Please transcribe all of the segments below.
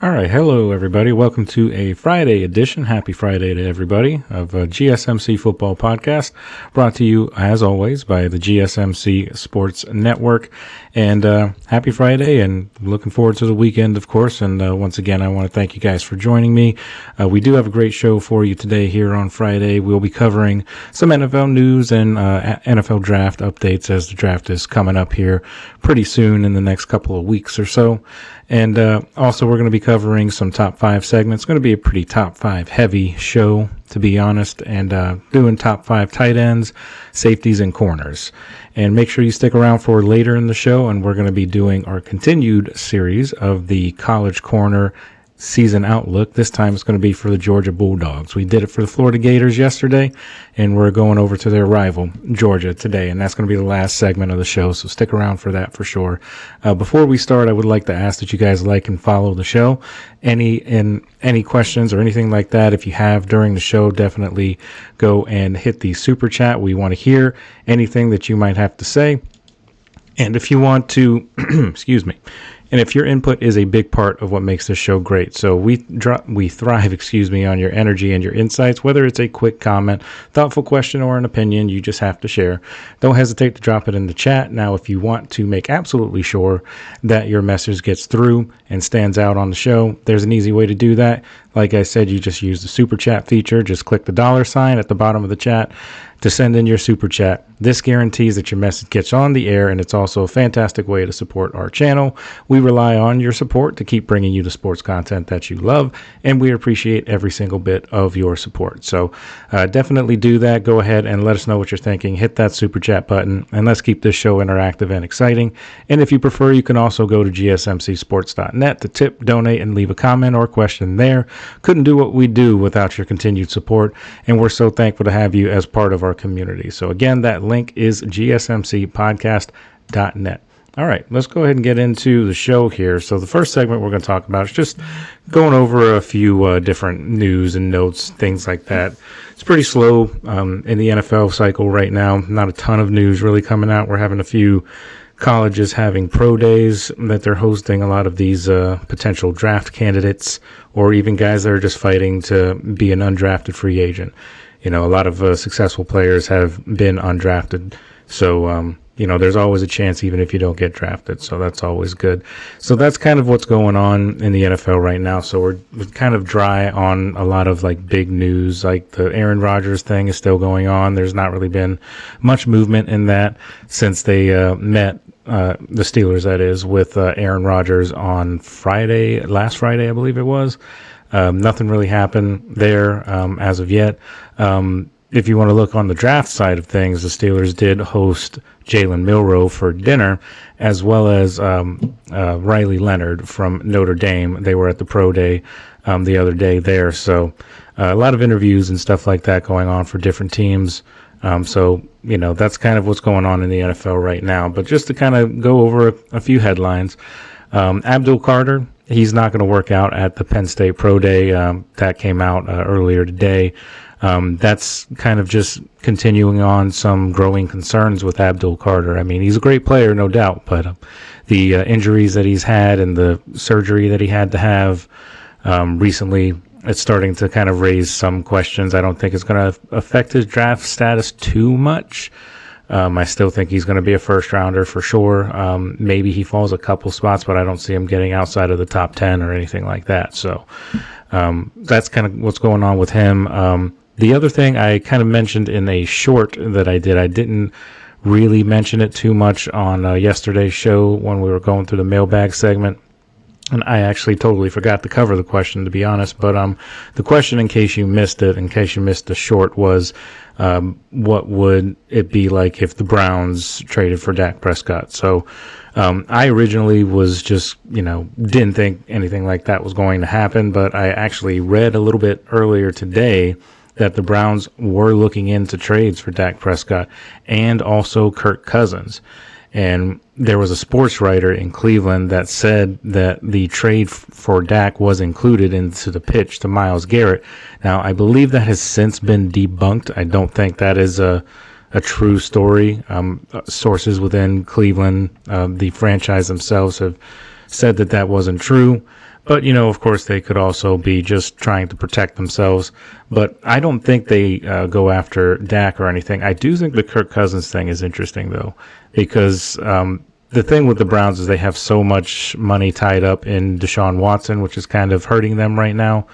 All right. Hello, everybody. Welcome to a Friday edition. Happy Friday to everybody of GSMC Football Podcast, brought to you, as always, by the GSMC Sports Network. And happy Friday, and looking forward to the weekend, of course. And once again, I want to thank you guys for joining me. We do have a great show for you today here on Friday. We'll be covering some NFL news and NFL draft updates as the draft is coming up here pretty soon in the next couple of weeks or so. And also, we're going to be covering some top 5 segments. It's going to be a pretty top 5 heavy show, to be honest, and doing top 5 tight ends, safeties, and corners. And make sure you stick around for later in the show, and we're going to be doing our continued series of the College Corner season outlook. This time it's going to be for the Georgia Bulldogs. We did it for the Florida Gators yesterday, and we're going over to their rival, Georgia, today, and that's going to be the last segment of the show, so stick around for that for sure. Before we start, I would like to ask that you guys like and follow the show. Any questions or anything like that, if you have during the show, definitely go and hit the super chat. We want to hear anything that you might have to say. And if you want to, excuse me, and if your input is a big part of what makes this show great. So we thrive, on your energy and your insights, whether it's a quick comment, thoughtful question, or an opinion you just have to share. Don't hesitate to drop it in the chat. Now, if you want to make absolutely sure that your message gets through and stands out on the show, there's an easy way to do that. Like I said, you just use the super chat feature. Just click the $sign at the bottom of the chat to send in your super chat. This guarantees that your message gets on the air, and it's also a fantastic way to support our channel. We rely on your support to keep bringing you the sports content that you love, and we appreciate every single bit of your support. So definitely do that. Go ahead and let us know what you're thinking. Hit that super chat button, and let's keep this show interactive and exciting. And if you prefer, you can also go to gsmcsports.net to tip, donate, and leave a comment or question there. Couldn't do what we do without your continued support, and we're so thankful to have you as part of our community. So again, that link is gsmcpodcast.net. All right, let's go ahead and get into the show here. So the first segment we're going to talk about is just going over a few different news and notes, things like that. It's pretty slow in the NFL cycle right now. Not a ton of news really coming out. We're having a few colleges having pro days that they're hosting, a lot of these potential draft candidates, or even guys that are just fighting to be an undrafted free agent. You know, a lot of successful players have been undrafted. So, there's always a chance even if you don't get drafted. So that's always good. So that's kind of what's going on in the NFL right now. So we're kind of dry on a lot of like big news, like the Aaron Rodgers thing is still going on. There's not really been much movement in that since they met the Steelers, that is, with Aaron Rodgers on last Friday, I believe it was. Nothing really happened there as of yet. If you want to look on the draft side of things, the Steelers did host Jalen Milroe for dinner, as well as Riley Leonard from Notre Dame. They were at the pro day the other day there. So a lot of interviews and stuff like that going on for different teams. So that's kind of what's going on in the NFL right now. But just to kind of go over a few headlines, Abdul Carter, he's not going to work out at the Penn State Pro Day. That came out earlier today. That's kind of just continuing on some growing concerns with Abdul Carter. I mean, he's a great player, no doubt, but the injuries that he's had and the surgery that he had to have recently, it's starting to kind of raise some questions. I don't think it's going to affect his draft status too much. I still think he's going to be a first rounder for sure. Maybe he falls a couple spots, but I don't see him getting outside of the top 10 or anything like that. So that's kind of what's going on with him. The other thing I kind of mentioned in a short that I didn't really mention it too much on yesterday's show when we were going through the mailbag segment. And I actually totally forgot to cover the question, to be honest. But the question, in case you missed the short, was what would it be like if the Browns traded for Dak Prescott? So I originally was just, didn't think anything like that was going to happen. But I actually read a little bit earlier today that the Browns were looking into trades for Dak Prescott and also Kirk Cousins. And there was a sports writer in Cleveland that said that the trade for Dak was included into the pitch to Myles Garrett. Now, I believe that has since been debunked. I don't think that is a true story. Sources within Cleveland, the franchise themselves, have said that wasn't true. But, of course, they could also be just trying to protect themselves. But I don't think they go after Dak or anything. I do think the Kirk Cousins thing is interesting, though, because the thing with the Browns is they have so much money tied up in Deshaun Watson, which is kind of hurting them right now.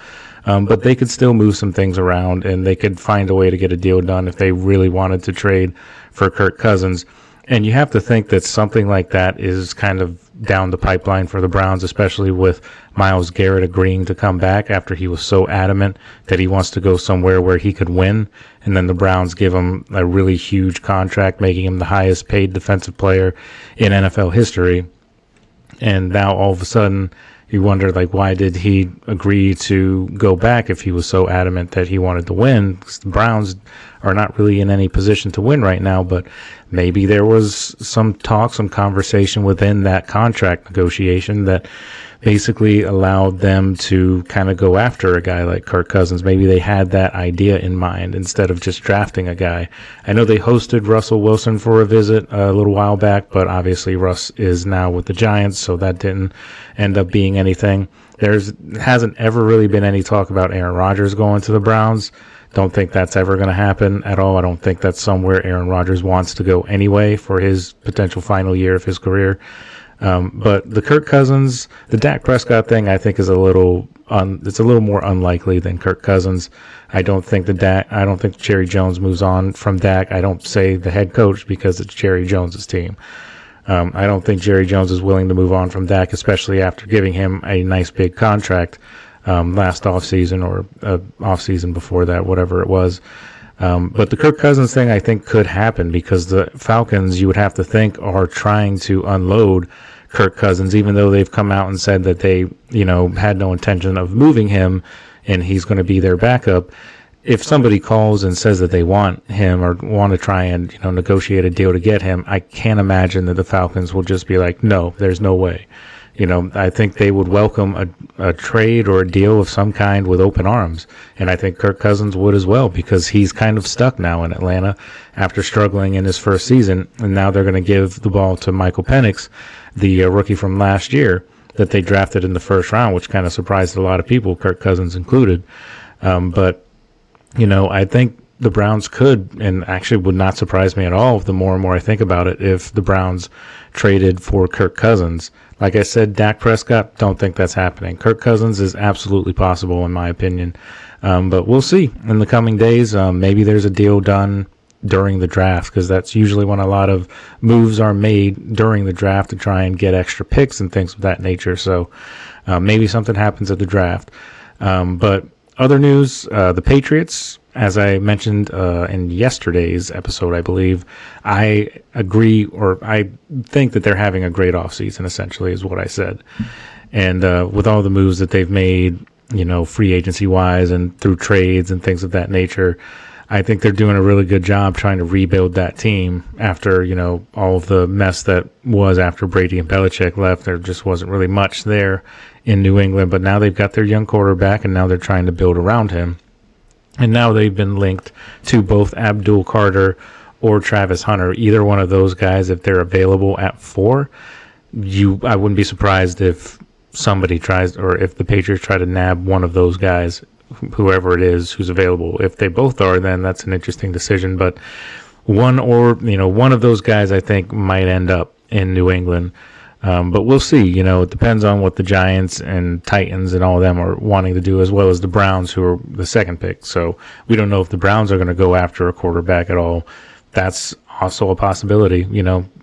But they could still move some things around, and they could find a way to get a deal done if they really wanted to trade for Kirk Cousins. And you have to think that something like that is kind of down the pipeline for the Browns, especially with Myles Garrett agreeing to come back after he was so adamant that he wants to go somewhere where he could win. And then the Browns give him a really huge contract, making him the highest paid defensive player in NFL history. And now all of a sudden you wonder, why did he agree to go back if he was so adamant that he wanted to win? Because the Browns are not really in any position to win right now, but maybe there was some talk, some conversation within that contract negotiation that basically allowed them to kind of go after a guy like Kirk Cousins. Maybe they had that idea in mind instead of just drafting a guy. I know they hosted Russell Wilson for a visit a little while back, but obviously Russ is now with the Giants, so that didn't end up being anything. There hasn't ever really been any talk about Aaron Rodgers going to the Browns. Don't think that's ever going to happen at all. I don't think that's somewhere Aaron Rodgers wants to go anyway for his potential final year of his career. But the Kirk Cousins, the Dak Prescott thing, I think is it's a little more unlikely than Kirk Cousins. I don't think Jerry Jones moves on from Dak. I don't say the head coach because it's Jerry Jones's team. I don't think Jerry Jones is willing to move on from Dak, especially after giving him a nice big contract last offseason or offseason before that, whatever it was. But the Kirk Cousins thing, I think, could happen because the Falcons, you would have to think, are trying to unload Kirk Cousins, even though they've come out and said that they, had no intention of moving him and he's going to be their backup. If somebody calls and says that they want him or want to try and, negotiate a deal to get him, I can't imagine that the Falcons will just be like, no, there's no way. I think they would welcome a trade or a deal of some kind with open arms. And I think Kirk Cousins would as well, because he's kind of stuck now in Atlanta after struggling in his first season. And now they're going to give the ball to Michael Penix, the rookie from last year that they drafted in the first round, which kind of surprised a lot of people, Kirk Cousins included. But I think the Browns could, and actually would not surprise me at all the more and more I think about it, if the Browns traded for Kirk Cousins. Like I said, Dak Prescott, don't think that's happening. Kirk Cousins is absolutely possible, in my opinion. But we'll see in the coming days. Maybe there's a deal done during the draft, because that's usually when a lot of moves are made during the draft to try and get extra picks and things of that nature. So maybe something happens at the draft. But other news, the Patriots, as I mentioned in yesterday's episode, I believe, I agree, or I think that they're having a great offseason, essentially, is what I said. And with all the moves that they've made, free agency-wise and through trades and things of that nature, I think they're doing a really good job trying to rebuild that team after, all of the mess that was after Brady and Belichick left. There just wasn't really much there in New England, but now they've got their young quarterback, and now they're trying to build around him. And now they've been linked to both Abdul Carter or Travis Hunter. Either one of those guys, if they're available at 4, I wouldn't be surprised if somebody tries, or if the Patriots try to nab one of those guys, whoever it is who's available. If they both are, then that's an interesting decision. But one of those guys, I think, might end up in New England. But we'll see. It depends on what the Giants and Titans and all of them are wanting to do, as well as the Browns, who are the second pick. So we don't know if the Browns are going to go after a quarterback at all. That's also a possibility.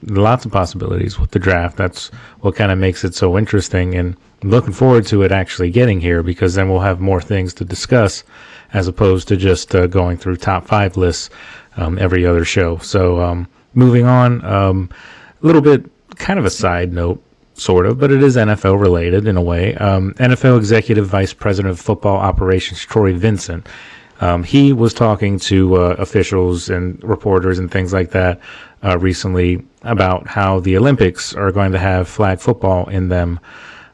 Lots of possibilities with the draft. That's what kind of makes it so interesting. And I'm looking forward to it actually getting here, because then we'll have more things to discuss as opposed to just going through top 5 lists every other show. So moving on, a little bit, kind of a side note, sort of, but it is NFL related in a way. NFL Executive Vice President of Football Operations Troy Vincent, he was talking to officials and reporters and things like that recently about how the Olympics are going to have flag football in them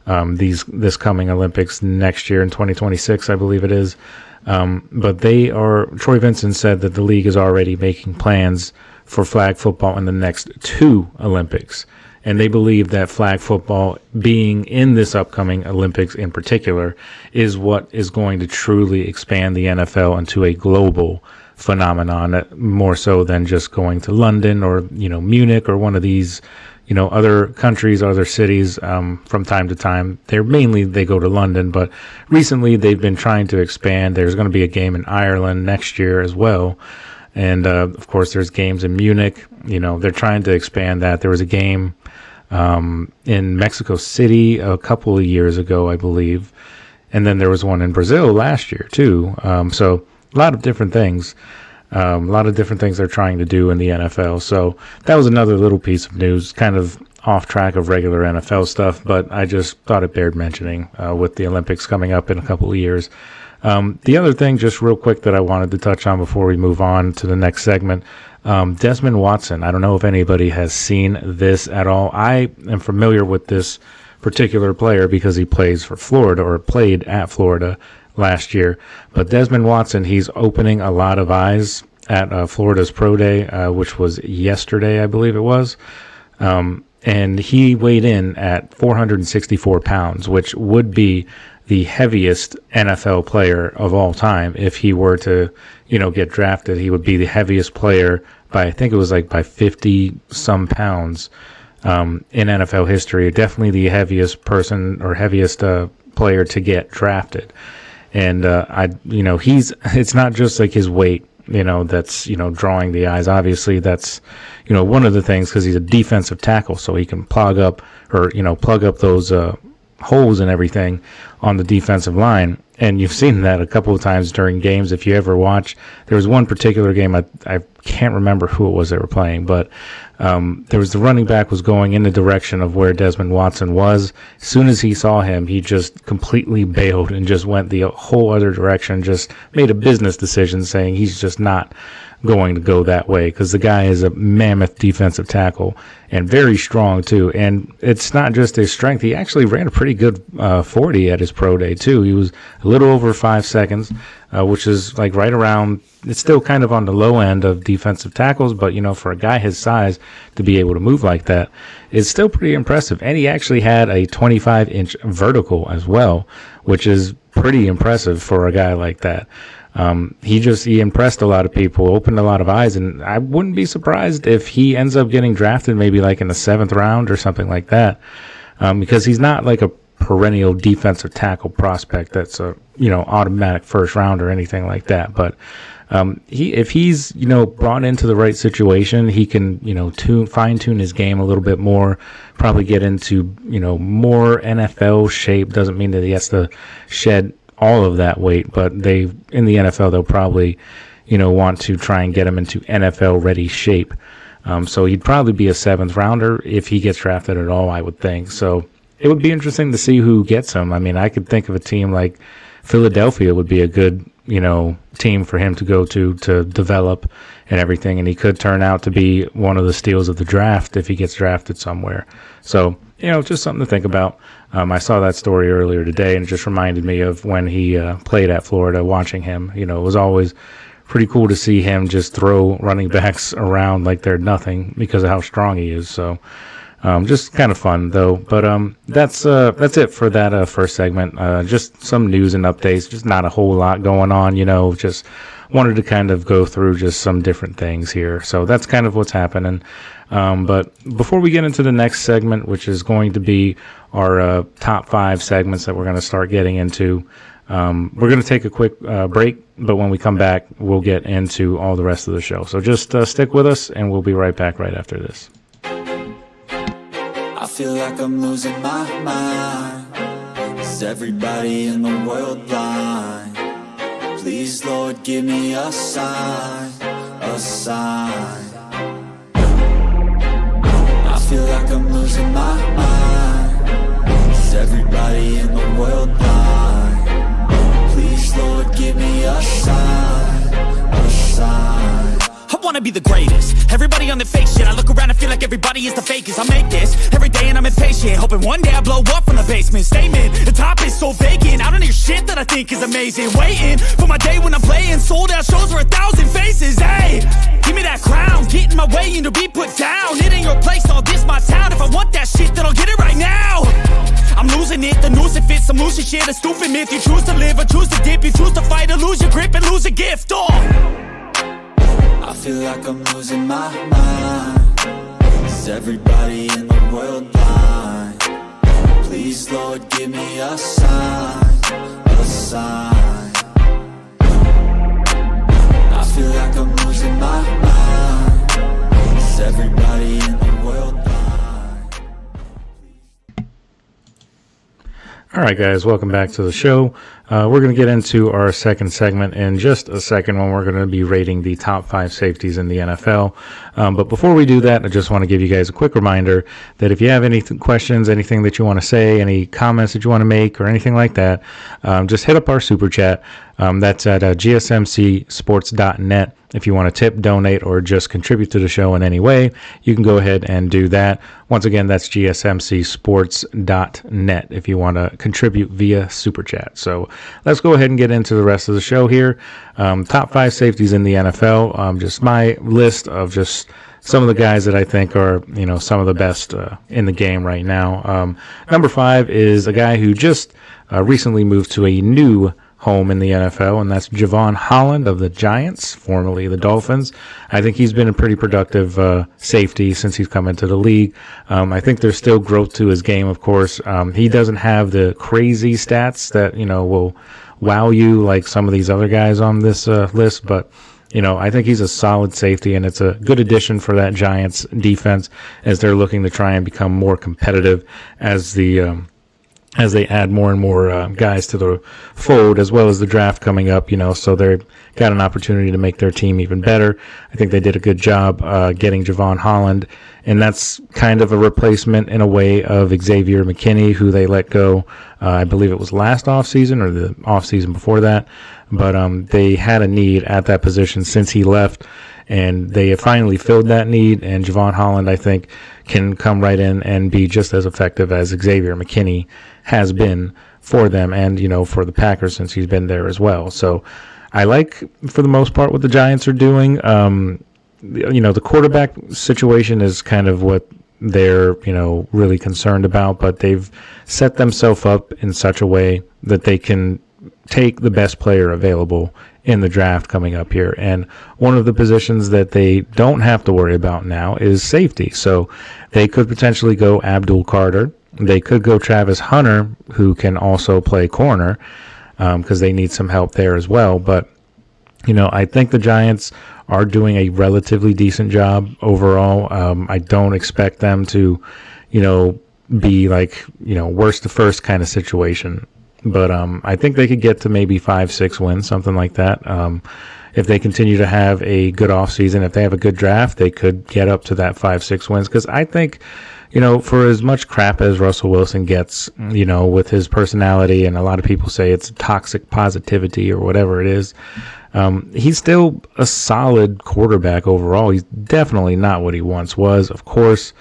this coming Olympics next year in 2026, I believe it is. But Troy Vincent said that the league is already making plans for flag football in the next 2 Olympics. And they believe that flag football being in this upcoming Olympics in particular is what is going to truly expand the NFL into a global phenomenon, more so than just going to London or, Munich or one of these, other countries, other cities. From time to time, they go to London, but recently they've been trying to expand. There's going to be a game in Ireland next year as well. And, of course, there's games in Munich. They're trying to expand that. There was a game in Mexico City a couple of years ago, I believe. And then there was one in Brazil last year, too. So a lot of different things. A lot of different things they're trying to do in the NFL. So that was another little piece of news, kind of off track of regular NFL stuff, but I just thought it bared mentioning with the Olympics coming up in a couple of years. The other thing, just real quick, that I wanted to touch on before we move on to the next segment, Desmond Watson. I don't know if anybody has seen this at all. I am familiar with this particular player because he plays for Florida, or played at Florida last year. But Desmond Watson, he's opening a lot of eyes at Florida's Pro Day, which was yesterday, I believe it was. And he weighed in at 464 pounds, which would be the heaviest NFL player of all time. If he were to, get drafted, he would be the heaviest player by, I think it was by 50 some pounds in NFL history. Definitely the heaviest person or heaviest player to get drafted. And it's not just his weight, that's, drawing the eyes. Obviously, that's, one of the things, because he's a defensive tackle, so he can plug up those holes and everything on the defensive line. And you've seen that a couple of times during games. If you ever watch, there was one particular game, I can't remember who it was they were playing, but there was the running back was going in the direction of where Desmond Watson was. As soon as he saw him, he just completely bailed and just went the whole other direction, just made a business decision saying he's just not going to go that way, because the guy is a mammoth defensive tackle and very strong too. And it's not just his strength. He actually ran a pretty good 40 at his pro day too. He was a little over 5 seconds, which is right around, it's still kind of on the low end of defensive tackles, but for a guy his size to be able to move like that is still pretty impressive. And he actually had a 25-inch vertical as well, which is pretty impressive for a guy like that. He impressed a lot of people, opened a lot of eyes, and I wouldn't be surprised if he ends up getting drafted maybe in the 7th round or something like that, because he's not a perennial defensive tackle prospect that's a automatic first round or anything like that. But if he's brought into the right situation, he can fine tune his game a little bit more, probably get into more NFL shape. Doesn't mean that he has to shed all of that weight, but in the NFL, they'll probably, want to try and get him into NFL ready shape. So he'd probably be a 7th rounder if he gets drafted at all, I would think. So it would be interesting to see who gets him. I mean, I could think of a team like Philadelphia would be a good, team for him to go to develop and everything. And he could turn out to be one of the steals of the draft if he gets drafted somewhere. So, just something to think about. I saw that story earlier today, and it just reminded me of when he played at Florida, watching him. It was always pretty cool to see him just throw running backs around like they're nothing because of how strong he is. So just kind of fun, though. But that's it for that first segment. Just some news and updates, just not a whole lot going on, just wanted to kind of go through just some different things here. So that's kind of what's happening. But before we get into the next segment, which is going to be our top 5 segments that we're going to start getting into, we're going to take a quick break, but when we come back, we'll get into all the rest of the show. So just stick with us, and we'll be right back right after this. I feel like I'm losing my mind. Is everybody in the world blind? Please, Lord, give me a sign, a sign. I feel like I'm losing my mind. Is everybody in the world blind? Please, Lord, give me a sign, a sign. I wanna be the greatest. Everybody on the fake shit, I look around and feel like everybody is the fakest. I make this every day and I'm impatient, hoping one day I blow up from the basement. Statement, the top is so vacant, I don't hear shit that I think is amazing. Waiting for my day when I'm playing sold out shows for 1,000 faces. Hey, give me that crown, get in my way and to be put down. It ain't your place, all this my town. If I want that shit, then I'll get it right now. I'm losing it, the noose it fits, I'm losing shit. A stupid myth, you choose to live or choose to dip. You choose to fight or lose your grip and lose a gift. I feel like I'm losing my mind. Is everybody in the world blind? Please, Lord, give me a sign, a sign. I feel like I'm losing my mind. Is everybody in the world blind? All right, guys, welcome back to the show. We're going to get into our second segment in just a second when we're going to be rating the top 5 safeties in the NFL. But before we do that, I just want to give you guys a quick reminder that if you have any questions, anything that you want to say, any comments that you want to make or anything like that, just hit up our super chat. That's at GSMCSports.net. If you want to tip, donate, or just contribute to the show in any way, you can go ahead and do that. Once again, that's GSMCSports.net if you want to contribute via super chat. So let's go ahead and get into the rest of the show here. Top 5 safeties in the NFL. Just my list of just some of the guys that I think are, some of the best in the game right now. Number 5 is a guy who just recently moved to a new home in the NFL, and that's Jevon Holland of the Giants, formerly the Dolphins. I think he's been a pretty productive safety since he's come into the league. I think there's still growth to his game, of course. He doesn't have the crazy stats that, will wow you like some of these other guys on this list, but I think he's a solid safety, and it's a good addition for that Giants defense as they're looking to try and become more competitive as they add more and more guys to the fold, as well as the draft coming up, so they've got an opportunity to make their team even better. I think they did a good job getting Jevon Holland, and that's kind of a replacement in a way of Xavier McKinney, who they let go, I believe it was last offseason or the offseason before that, but they had a need at that position since he left, and they have finally filled that need, and Jevon Holland, I think, can come right in and be just as effective as Xavier McKinney has been for them and, for the Packers since he's been there as well. So I like, for the most part, what the Giants are doing. The quarterback situation is kind of what they're, really concerned about, but they've set themselves up in such a way that they can take the best player available in the draft coming up here. And one of the positions that they don't have to worry about now is safety. So they could potentially go Abdul Carter. They could go Travis Hunter, who can also play corner, because they need some help there as well. But, I think the Giants are doing a relatively decent job overall. I don't expect them to, be like, worst to first kind of situation. But I think they could get to maybe 5-6 wins, something like that. If they continue to have a good offseason, if they have a good draft, they could get up to that 5-6 wins. Because I think, for as much crap as Russell Wilson gets, with his personality, and a lot of people say it's toxic positivity or whatever it is, he's still a solid quarterback overall. He's definitely not what he once was, of course.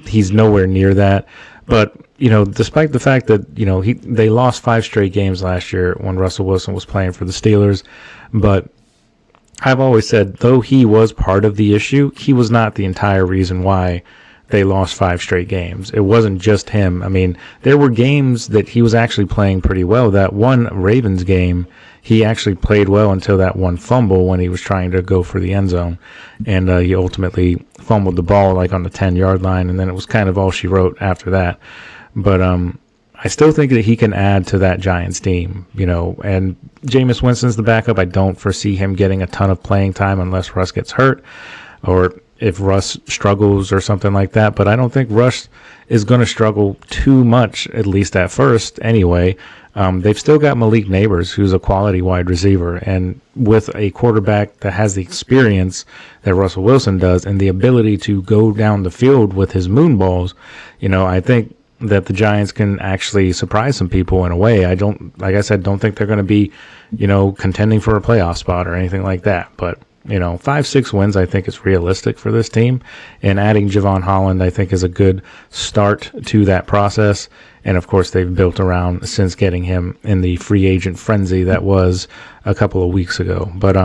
He's nowhere near that. But, despite the fact that, they lost 5 straight games last year when Russell Wilson was playing for the Steelers. But I've always said, though he was part of the issue, he was not the entire reason why they lost 5 straight games. It wasn't just him. I mean, there were games that he was actually playing pretty well. That one Ravens game, he actually played well until that one fumble when he was trying to go for the end zone. And he ultimately fumbled the ball like on the 10-yard line, and then it was kind of all she wrote after that. But I still think that he can add to that Giants team, and Jameis Winston's the backup. I don't foresee him getting a ton of playing time unless Russ gets hurt or if Russ struggles or something like that. But I don't think Russ is going to struggle too much, at least at first anyway. They've still got Malik Neighbors, who's a quality wide receiver, and with a quarterback that has the experience that Russell Wilson does and the ability to go down the field with his moon balls, I think that the Giants can actually surprise some people in a way. I don't think they're going to be, contending for a playoff spot or anything like that. But 5-6 wins, I think, is realistic for this team. And adding Javon Holland, I think, is a good start to that process. And, of course, they've built around since getting him in the free agent frenzy that was a couple of weeks ago. But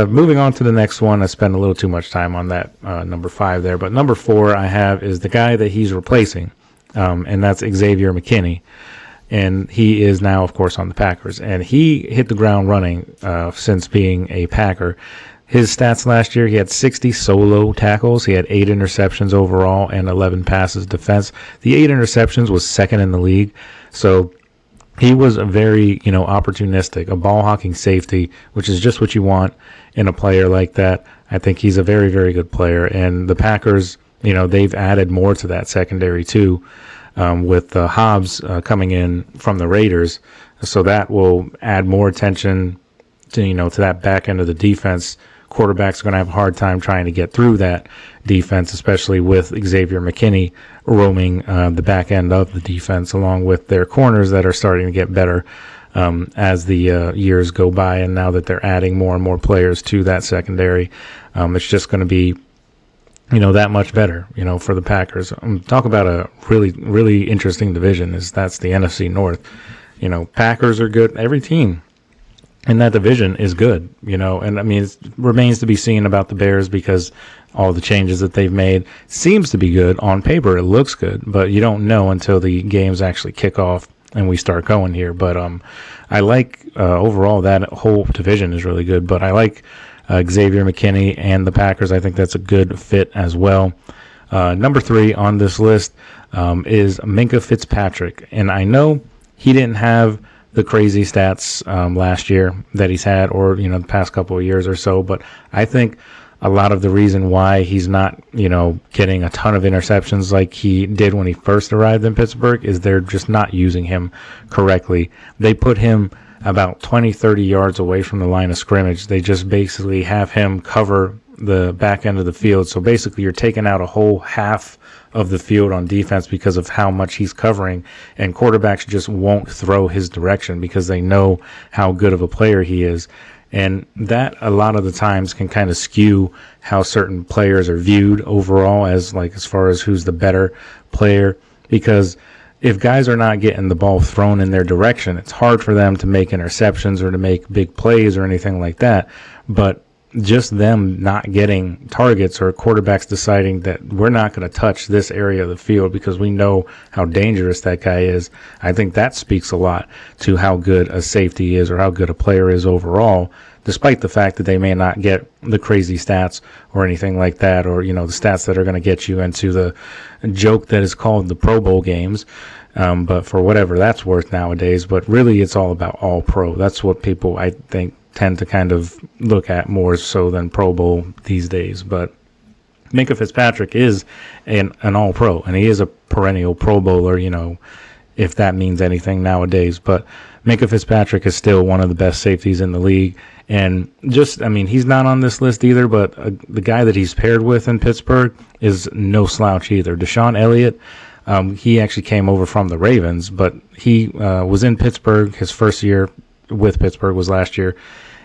moving on to the next one, I spent a little too much time on that number 5 there. But number 4 I have is the guy that he's replacing, and that's Xavier McKinney. And he is now, of course, on the Packers. And he hit the ground running since being a Packer. His stats last year, he had 60 solo tackles. He had 8 interceptions overall and 11 passes defense. The 8 interceptions was second in the league. So he was a very, opportunistic, a ball-hawking safety, which is just what you want in a player like that. I think he's a very, very good player. And the Packers, they've added more to that secondary too. With Hobbs coming in from the Raiders, so that will add more attention to to that back end of the defense. Quarterbacks are going to have a hard time trying to get through that defense, especially with Xavier McKinney roaming the back end of the defense, along with their corners that are starting to get better as the years go by, and now that they're adding more and more players to that secondary, it's just going to be that much better, for the Packers. Talk about a really, really interesting division that's the NFC North. Packers are good. Every team in that division is good, and I mean, it remains to be seen about the Bears because all the changes that they've made seems to be good. On paper, it looks good, but you don't know until the games actually kick off and we start going here. But I like overall that whole division is really good, but I like Xavier McKinney and the Packers. I think that's a good fit as well. Number 3 on this list is Minkah Fitzpatrick. And I know he didn't have the crazy stats last year that he's had or, the past couple of years or so. But I think a lot of the reason why he's not, getting a ton of interceptions like he did when he first arrived in Pittsburgh is they're just not using him correctly. They put him about 20, 30 yards away from the line of scrimmage. They just basically have him cover the back end of the field. So basically you're taking out a whole half of the field on defense because of how much he's covering, and quarterbacks just won't throw his direction because they know how good of a player he is. And that a lot of the times can kind of skew how certain players are viewed overall as far as who's the better player, because if guys are not getting the ball thrown in their direction, it's hard for them to make interceptions or to make big plays or anything like that. But just them not getting targets or quarterbacks deciding that we're not going to touch this area of the field because we know how dangerous that guy is, I think that speaks a lot to how good a safety is or how good a player is overall, despite the fact that they may not get the crazy stats or anything like that, or, the stats that are going to get you into the joke that is called the Pro Bowl games. But for whatever that's worth nowadays, but really it's all about all pro. That's what people, I think, tend to kind of look at more so than Pro Bowl these days. But Minkah Fitzpatrick is an all pro, and he is a perennial Pro Bowler, if that means anything nowadays. But Minkah Fitzpatrick is still one of the best safeties in the league. And he's not on this list either, but the guy that he's paired with in Pittsburgh is no slouch either. Deshaun Elliott, he actually came over from the Ravens, but he was in Pittsburgh. His first year with Pittsburgh was last year,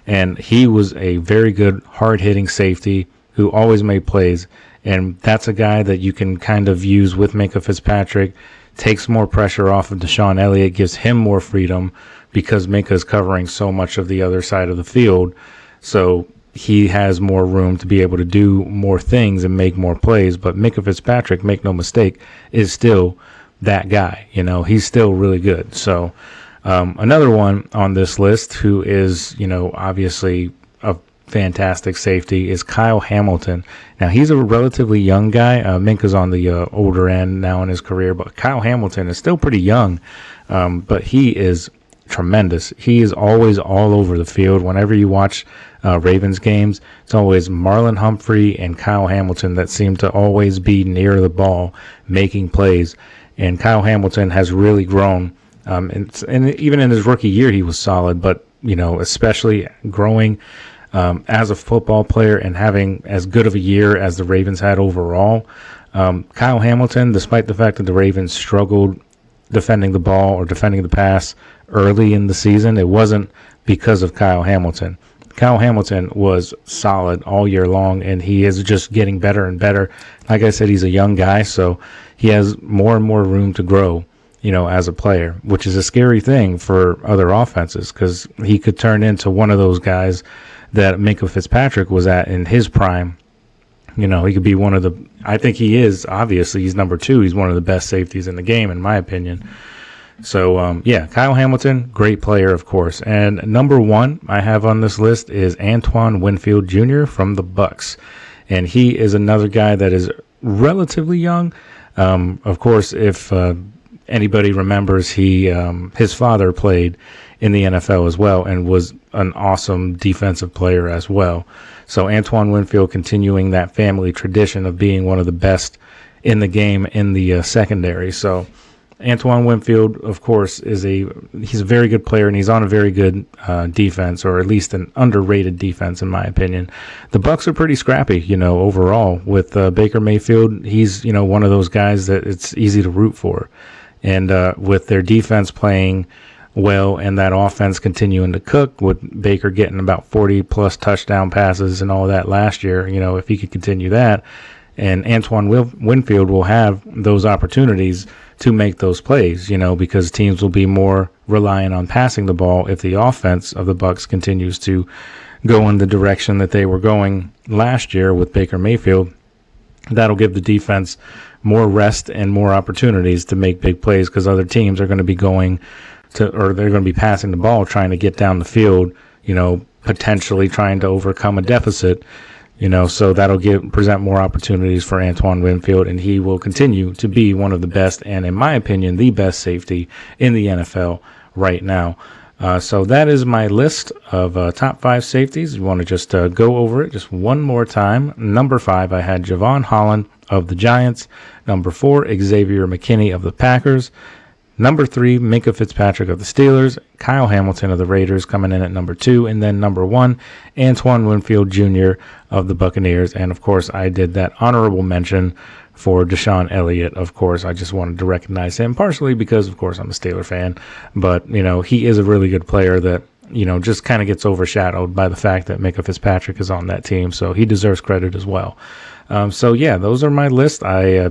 and he was a very good, hard-hitting safety who always made plays. And that's a guy that you can kind of use with Minkah Fitzpatrick, takes more pressure off of Deshaun Elliott, gives him more freedom because Minkah is covering so much of the other side of the field. So he has more room to be able to do more things and make more plays. But Minkah Fitzpatrick, make no mistake, is still that guy. He's still really good. So another one on this list who is, obviously a fantastic safety is Kyle Hamilton. Now, he's a relatively young guy. Minkah's on the older end now in his career, but Kyle Hamilton is still pretty young, but he is tremendous. He is always all over the field. Whenever you watch Ravens games, it's always Marlon Humphrey and Kyle Hamilton that seem to always be near the ball making plays. And Kyle Hamilton has really grown. And even in his rookie year, he was solid, but, especially growing as a football player and having as good of a year as the Ravens had overall. Kyle Hamilton, despite the fact that the Ravens struggled defending the ball or defending the pass early in the season, it wasn't because of Kyle Hamilton. Kyle Hamilton was solid all year long, and he is just getting better and better. Like I said, he's a young guy, so he has more and more room to grow, as a player, which is a scary thing for other offenses, because he could turn into one of those guys that Minkah Fitzpatrick was at in his prime. He could be one of the, I think he is, obviously, he's number 2. He's one of the best safeties in the game, in my opinion. So, Kyle Hamilton, great player, of course. And number 1 I have on this list is Antoine Winfield Jr. from the Bucs. And he is another guy that is relatively young. Of course, if anybody remembers, his father played in the NFL as well and was an awesome defensive player as well. So Antoine Winfield continuing that family tradition of being one of the best in the game in the secondary. So Antoine Winfield, of course, he's a very good player, and he's on a very good defense, or at least an underrated defense, in my opinion. The Bucs are pretty scrappy, overall. With Baker Mayfield, he's, one of those guys that it's easy to root for. And with their defense playing well and that offense continuing to cook, with Baker getting about 40-plus touchdown passes and all that last year, if he could continue that, and Antoine Winfield will have those opportunities to make those plays, because teams will be more reliant on passing the ball if the offense of the Bucs continues to go in the direction that they were going last year with Baker Mayfield. That'll give the defense more rest and more opportunities to make big plays, because other teams are going to be they're going to be passing the ball, trying to get down the field, potentially trying to overcome a deficit. So that'll present more opportunities for Antoine Winfield, and he will continue to be one of the best, and in my opinion, the best safety in the NFL right now. So that is my list of top 5 safeties. You want to just go over it just one more time. Number 5, I had Javon Holland of the Giants. Number 4, Xavier McKinney of the Packers. Number 3, Minkah Fitzpatrick of the Steelers. Kyle Hamilton of the Raiders coming in at number 2. And then number 1, Antoine Winfield Jr. of the Buccaneers. And, of course, I did that honorable mention for Deshaun Elliott. Of course, I just wanted to recognize him, partially because, of course, I'm a Steeler fan. But, he is a really good player that, just kind of gets overshadowed by the fact that Minkah Fitzpatrick is on that team. So he deserves credit as well. Those are my list. I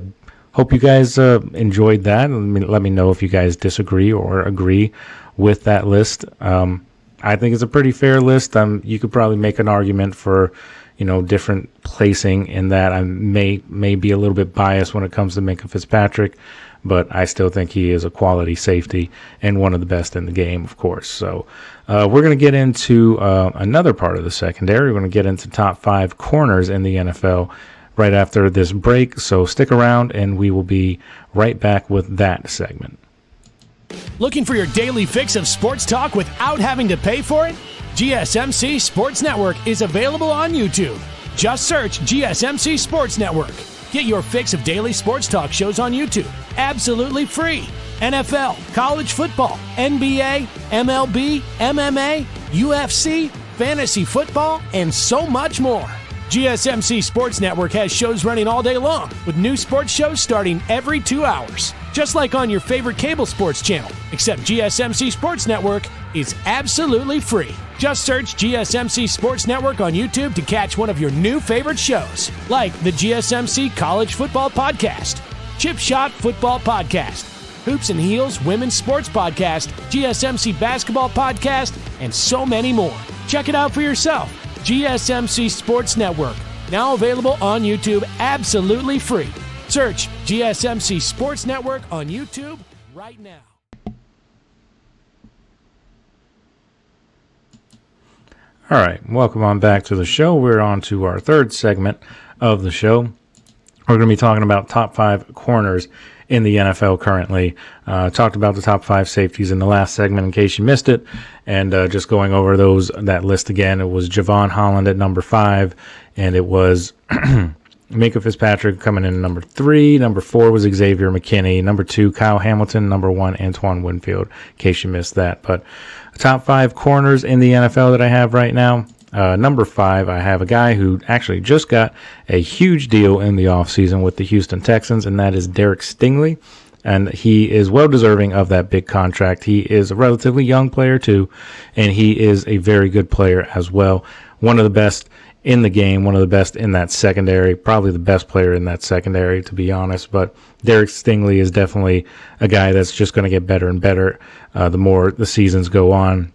hope you guys enjoyed that. Let me know if you guys disagree or agree with that list. I think it's a pretty fair list. You could probably make an argument for, different placing in that. I may be a little bit biased when it comes to Minkah Fitzpatrick, but I still think he is a quality safety and one of the best in the game, of course. So we're going to get into another part of the secondary. We're going to get into top 5 corners in the NFL right after this break, so stick around and we will be right back with that segment. Looking for your daily fix of sports talk without having to pay for it? GSMC Sports Network is available on YouTube. Just search GSMC Sports Network. Get your fix of daily sports talk shows on YouTube, absolutely free. NFL, college football, NBA, MLB, MMA, UFC, fantasy football, and so much more. GSMC Sports Network has shows running all day long, with new sports shows starting every 2 hours. Just like on your favorite cable sports channel, except GSMC Sports Network is absolutely free. Just search GSMC Sports Network on YouTube to catch one of your new favorite shows, like the GSMC College Football Podcast, Chip Shot Football Podcast, Hoops and Heels Women's Sports Podcast, GSMC Basketball Podcast, and so many more. Check it out for yourself. GSMC Sports Network, now available on YouTube absolutely free. Search GSMC Sports Network on YouTube right now. All right, welcome on back to the show. We're on to our third segment of the show. We're going to be talking about top 5 corners in the NFL currently. Talked about the top 5 safeties in the last segment in case you missed it. And just going over that list again, it was Javon Holland at number 5, and it was Minkah Fitzpatrick coming in at number 3. Number 4 was Xavier McKinney. Number 2, Kyle Hamilton. Number 1, Antoine Winfield, in case you missed that. But top 5 corners in the NFL that I have right now. Number 5, I have a guy who actually just got a huge deal in the offseason with the Houston Texans, and that is Derek Stingley. and he is well deserving of that big contract. He is a relatively young player too, and he is a very good player as well. One of the best in the game, one of the best in that secondary, probably the best player in that secondary, to be honest. But Derek Stingley is definitely a guy that's just going to get better and better the more the seasons go on.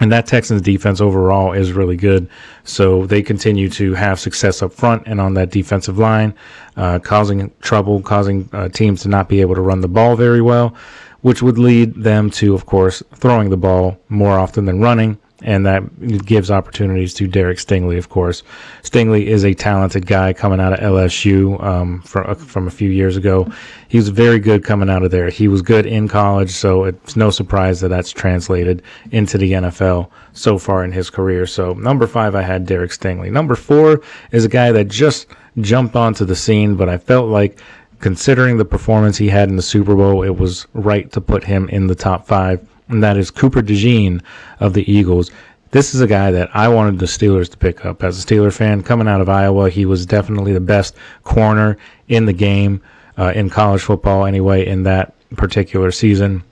And that Texans defense overall is really good. So they continue to have success up front and on that defensive line, causing trouble, causing teams to not be able to run the ball very well, which would lead them to, of course, throwing the ball more often than running. And that gives opportunities to Derek Stingley, of course. Stingley is a talented guy coming out of LSU from a few years ago. He was very good coming out of there. He was good in college, so it's no surprise that that's translated into the NFL so far in his career. So number 5, I had Derek Stingley. Number 4 is a guy that just jumped onto the scene, but I felt like considering the performance he had in the Super Bowl, it was right to put him in the top 5. And that is Cooper DeJean of the Eagles. This is a guy that I wanted the Steelers to pick up. As a Steeler fan, coming out of Iowa, he was definitely the best corner in the game, in college football anyway, in that particular season.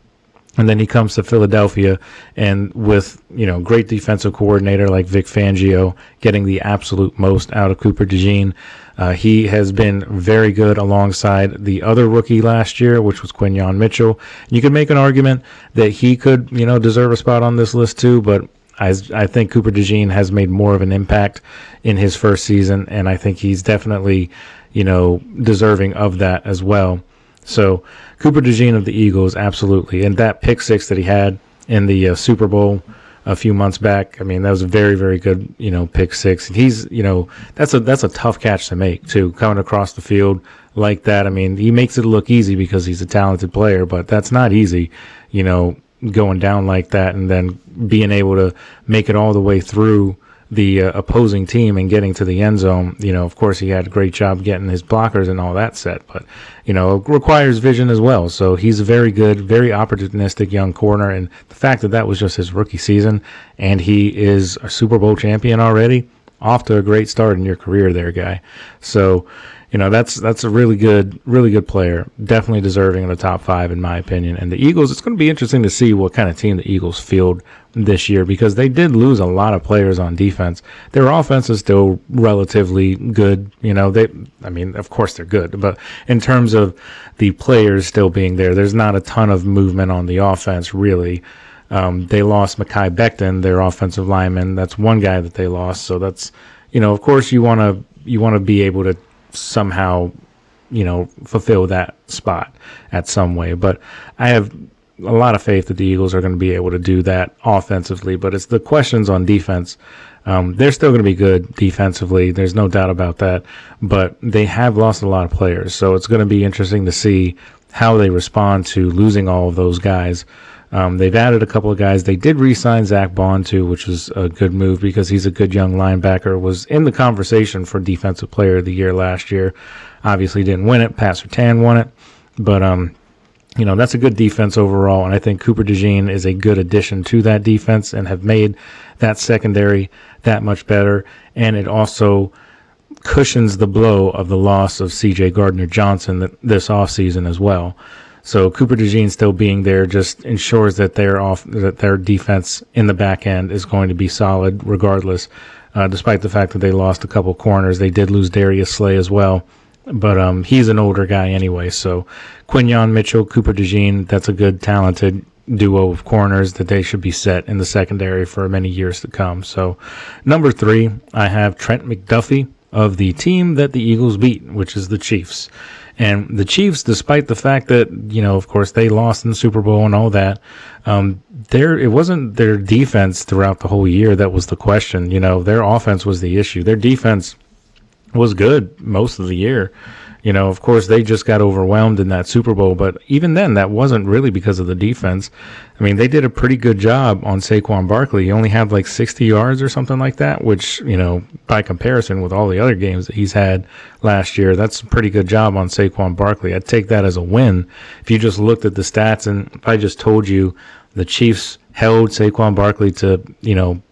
And then he comes to Philadelphia, and with, great defensive coordinator like Vic Fangio, getting the absolute most out of Cooper DeJean. He has been very good alongside the other rookie last year, which was Quinyon Mitchell. You could make an argument that he could, deserve a spot on this list too, but I think Cooper DeJean has made more of an impact in his first season, and I think he's definitely, deserving of that as well. So Cooper DeJean of the Eagles, absolutely. And that pick 6 that he had in the Super Bowl a few months back, I mean, that was a very, very good, pick 6. And he's, that's a tough catch to make too, coming across the field like that. I mean, he makes it look easy because he's a talented player, but that's not easy, going down like that and then being able to make it all the way through the opposing team and getting to the end zone. Of course, he had a great job getting his blockers and all that set, but, it requires vision as well. So he's a very good, very opportunistic young corner. And the fact that was just his rookie season and he is a Super Bowl champion already, off to a great start in your career there, guy. So, that's a really good player. Definitely deserving of the top 5 in my opinion. And the Eagles, it's going to be interesting to see what kind of team the Eagles field this year because they did lose a lot of players on defense. Their offense is still relatively good. Of course they're good, but in terms of the players still being there, there's not a ton of movement on the offense really. They lost Mekhi Becton, their offensive lineman. That's one guy that they lost. So that's, of course you want to be able to somehow, fulfill that spot at some way. But I have a lot of faith that the Eagles are going to be able to do that offensively. But it's the questions on defense. They're still going to be good defensively. There's no doubt about that. But they have lost a lot of players. So it's going to be interesting to see how they respond to losing all of those guys. They've added a couple of guys. They did re-sign Zach Bond too, which was a good move because he's a good young linebacker, was in the conversation for Defensive Player of the Year last year. Obviously didn't win it. Pat Surtain won it. But, that's a good defense overall. And I think Cooper DeJean is a good addition to that defense and have made that secondary that much better. And it also cushions the blow of the loss of C.J. Gardner-Johnson this offseason as well. So Cooper DeJean still being there just ensures that their defense in the back end is going to be solid regardless, despite the fact that they lost a couple corners. They did lose Darius Slay as well, but he's an older guy anyway. So Quinyon Mitchell, Cooper DeJean, that's a good, talented duo of corners that they should be set in the secondary for many years to come. So number 3, I have Trent McDuffie of the team that the Eagles beat, which is the Chiefs. And the Chiefs, despite the fact that, of course, they lost in the Super Bowl and all that, it wasn't their defense throughout the whole year that was the question. Their offense was the issue. Their defense was good most of the year. Of course, they just got overwhelmed in that Super Bowl, but even then, that wasn't really because of the defense. I mean, they did a pretty good job on Saquon Barkley. He only had like 60 yards or something like that, which, by comparison with all the other games that he's had last year, that's a pretty good job on Saquon Barkley. I'd take that as a win. If you just looked at the stats and if I just told you the Chiefs held Saquon Barkley to,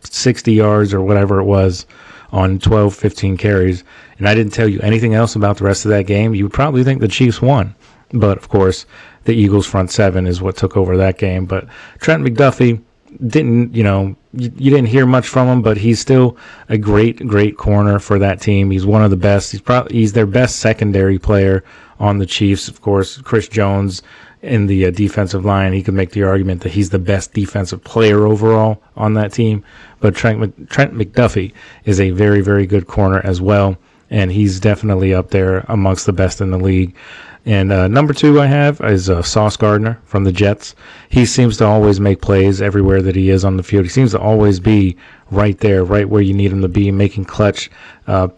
60 yards or whatever it was on 15 carries, and I didn't tell you anything else about the rest of that game, you would probably think the Chiefs won. But, of course, the Eagles' front seven is what took over that game. But Trent McDuffie didn't, you didn't hear much from him, but he's still a great corner for that team. He's one of the best. He's their best secondary player on the Chiefs. Of course, Chris Jones in the defensive line, he could make the argument that he's the best defensive player overall on that team. But Trent McDuffie is a very, very good corner as well, and he's definitely up there amongst the best in the league. And number 2 I have is Sauce Gardner from the Jets. He seems to always make plays everywhere that he is on the field. He seems to always be right there, right where you need him to be, making clutch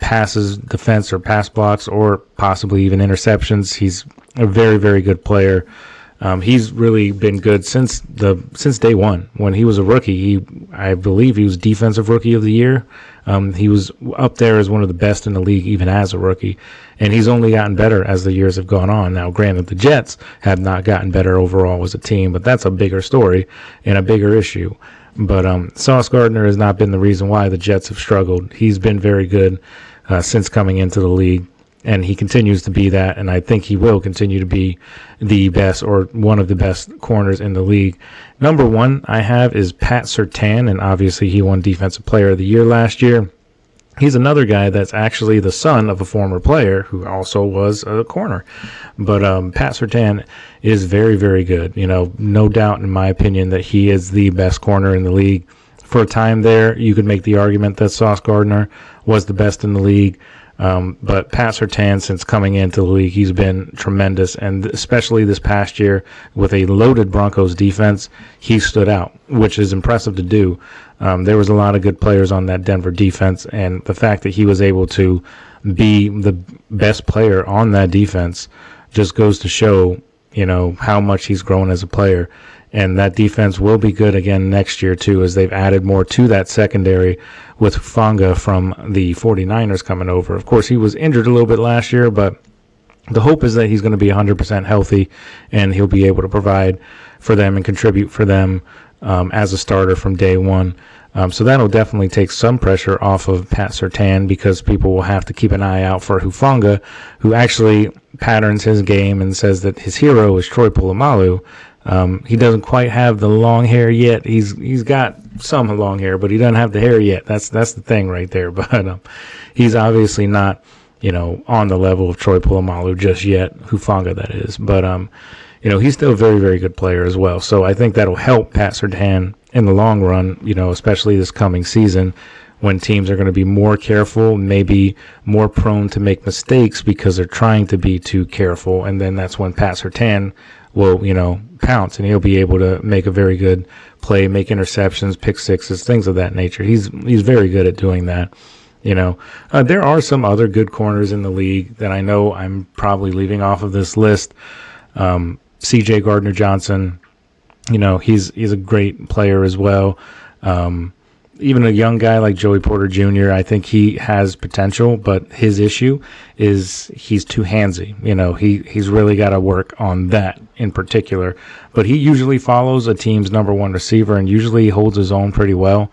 passes, defense or pass blocks, or possibly even interceptions. He's a very, very good player. He's really been good since day one. When he was a rookie, I believe he was Defensive Rookie of the Year. He was up there as one of the best in the league, even as a rookie. And he's only gotten better as the years have gone on. Now, granted, the Jets have not gotten better overall as a team, but that's a bigger story and a bigger issue. But Sauce Gardner has not been the reason why the Jets have struggled. He's been very good since coming into the league. And he continues to be that, and I think he will continue to be the best or one of the best corners in the league. Number 1 I have is Pat Surtain, and obviously he won Defensive Player of the Year last year. He's another guy that's actually the son of a former player who also was a corner. But Pat Surtain is very, very good. No doubt in my opinion that he is the best corner in the league. For a time there, you could make the argument that Sauce Gardner was the best in the league. But Pat Surtain, since coming into the league, he's been tremendous, and especially this past year with a loaded Broncos defense, he stood out, which is impressive to do. There was a lot of good players on that Denver defense, and the fact that he was able to be the best player on that defense just goes to show, how much he's grown as a player. And that defense will be good again next year, too, as they've added more to that secondary with Hufanga from the 49ers coming over. Of course, he was injured a little bit last year, but the hope is that he's going to be 100% healthy and he'll be able to provide for them and contribute for them as a starter from day one. So that'll definitely take some pressure off of Pat Surtain, because people will have to keep an eye out for Hufanga, who actually patterns his game and says that his hero is Troy Polamalu. He doesn't quite have the long hair yet. He's got some long hair, but he doesn't have the hair yet. That's the thing right there. But he's obviously not, on the level of Troy Polamalu just yet. Hufanga, that is. But he's still a very, very good player as well. So I think that'll help Pat Surtain in the long run. Especially this coming season, when teams are going to be more careful, maybe more prone to make mistakes because they're trying to be too careful, and then that's when Pat Surtain will, pounce, and he'll be able to make a very good play, make interceptions, pick sixes, things of that nature. He's very good at doing that. There are some other good corners in the league that I know I'm probably leaving off of this list. C.J. Gardner-Johnson, he's a great player as well. Even a young guy like Joey Porter Jr., I think he has potential, but his issue is he's too handsy. He's really got to work on that in particular. But he usually follows a team's number 1 receiver and usually holds his own pretty well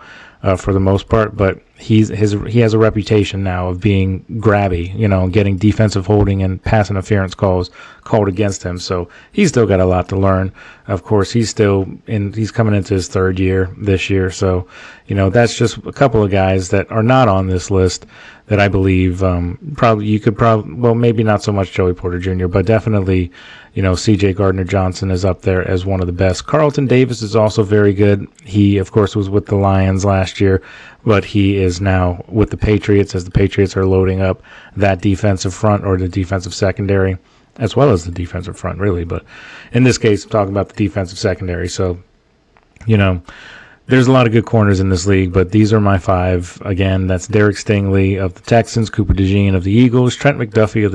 for the most part. But he has a reputation now of being grabby, getting defensive holding and pass interference calls called against him. So he's still got a lot to learn. Of course, he's coming into his 3rd year this year. So, that's just a couple of guys that are not on this list that I believe maybe not so much Joey Porter Jr., but definitely, C.J. Gardner-Johnson is up there as one of the best. Carlton Davis is also very good. He, of course, was with the Lions last year, but he is now with the Patriots, as the Patriots are loading up that defensive front, or the defensive secondary, as well as the defensive front, really. But in this case, I'm talking about the defensive secondary. So, there's a lot of good corners in this league, but these are my 5. Again, that's Derek Stingley of the Texans, Cooper DeJean of the Eagles, Trent McDuffie of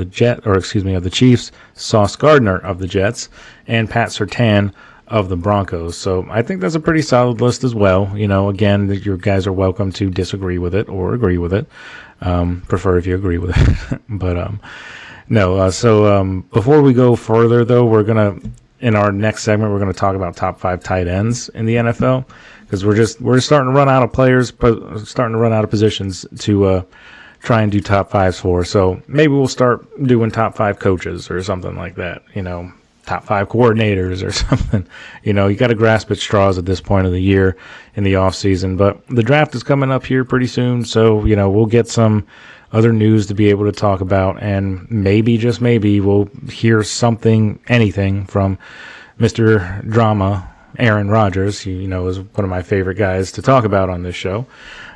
the Chiefs, Sauce Gardner of the Jets, and Pat Surtain of the Broncos. So I think that's a pretty solid list as well. Again, your guys are welcome to disagree with it or agree with it. Prefer if you agree with it. But no. So before we go further, though, in our next segment, we're going to talk about top 5 tight ends in the NFL, because we're starting to run out of players, starting to run out of positions to try and do top fives for. So maybe we'll start doing top 5 coaches or something like that, top 5 coordinators or something. You got to grasp at straws at this point of the year in the off season. But the draft is coming up here pretty soon, so we'll get some other news to be able to talk about, and maybe, just maybe, we'll hear anything from Mr. Drama, Aaron Rodgers. He, is one of my favorite guys to talk about on this show.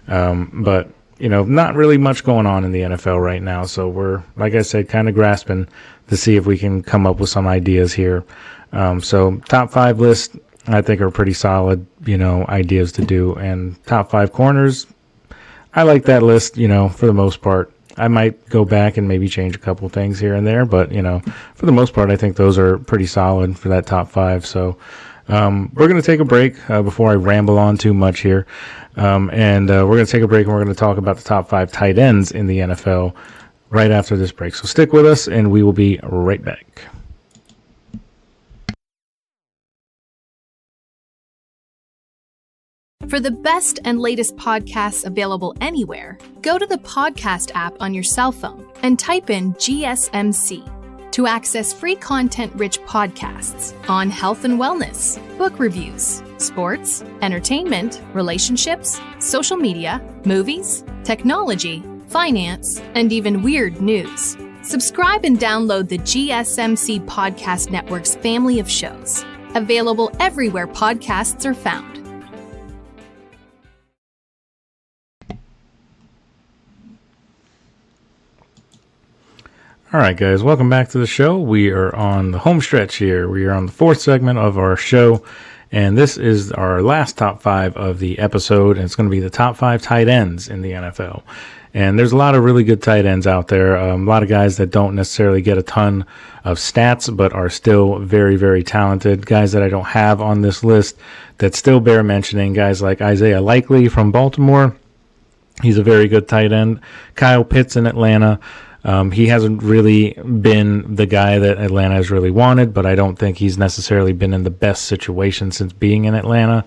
But not really much going on in the NFL right now, so we're, like I said, kind of grasping to see if we can come up with some ideas here. So top 5 list, I think, are pretty solid, ideas to do. And top 5 corners, I like that list, for the most part. I might go back and maybe change a couple things here and there, but, for the most part, I think those are pretty solid for that top 5. So we're going to take a break before I ramble on too much here. And we're going to take a break, and we're going to talk about the top 5 tight ends in the NFL right after this break. So stick with us, and we will be right back. For the best and latest podcasts available anywhere, go to the podcast app on your cell phone and type in GSMC to access free content-rich podcasts on health and wellness, book reviews, sports, entertainment, relationships, social media, movies, technology, finance, and even weird news. Subscribe and download the GSMC Podcast Network's family of shows, available everywhere podcasts are found. All right, guys, welcome back to the show. We are on the home stretch here. We are on the 4th segment of our show, and this is our last top 5 of the episode, and it's going to be the top 5 tight ends in the NFL. And there's a lot of really good tight ends out there, a lot of guys that don't necessarily get a ton of stats, but are still very, very talented, guys that I don't have on this list that still bear mentioning, guys like Isaiah Likely from Baltimore. He's a very good tight end. Kyle Pitts in Atlanta. He hasn't really been the guy that Atlanta has really wanted, but I don't think he's necessarily been in the best situation since being in Atlanta.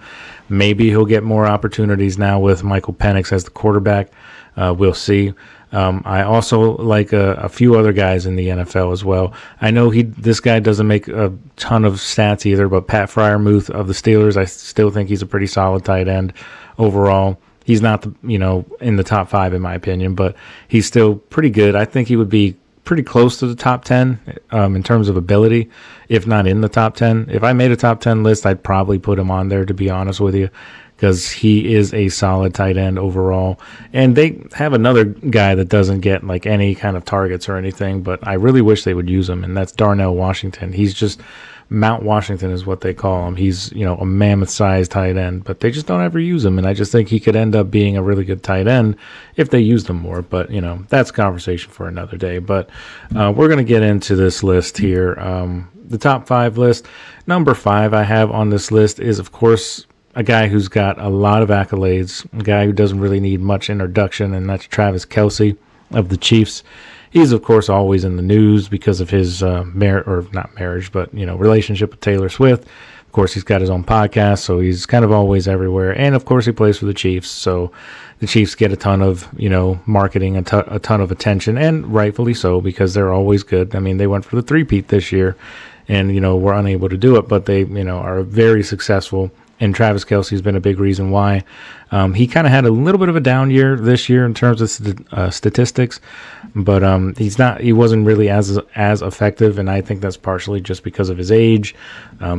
Maybe he'll get more opportunities now with Michael Penix as the quarterback. We'll see. I also like a few other guys in the NFL as well. I know this guy doesn't make a ton of stats either, but Pat Freiermuth of the Steelers, I still think he's a pretty solid tight end overall. He's not, in the top 5 in my opinion, but he's still pretty good. I think he would be pretty close to the top 10 in terms of ability, if not in the top 10. If I made a top 10 list, I'd probably put him on there, to be honest with you, because he is a solid tight end overall. And they have another guy that doesn't get like any kind of targets or anything, but I really wish they would use him, and that's Darnell Washington. He's just Mount Washington is what they call him. He's, a mammoth-sized tight end, but they just don't ever use him, and I just think he could end up being a really good tight end if they used him more, but, that's a conversation for another day. But we're going to get into this list here. The top 5 list. Number 5 I have on this list is, of course, a guy who's got a lot of accolades, a guy who doesn't really need much introduction, and that's Travis Kelce of the Chiefs. He's, of course, always in the news because of his relationship with Taylor Swift. Of course, he's got his own podcast, so he's kind of always everywhere. And, of course, he plays for the Chiefs, so the Chiefs get a ton of, marketing, a ton of attention, and rightfully so, because they're always good. I mean, they went for the three-peat this year and, were unable to do it, but they, are very successful. And Travis Kelce's been a big reason why. He kind of had a little bit of a down year this year in terms of statistics, but he wasn't really as effective, and I think that's partially just because of his age.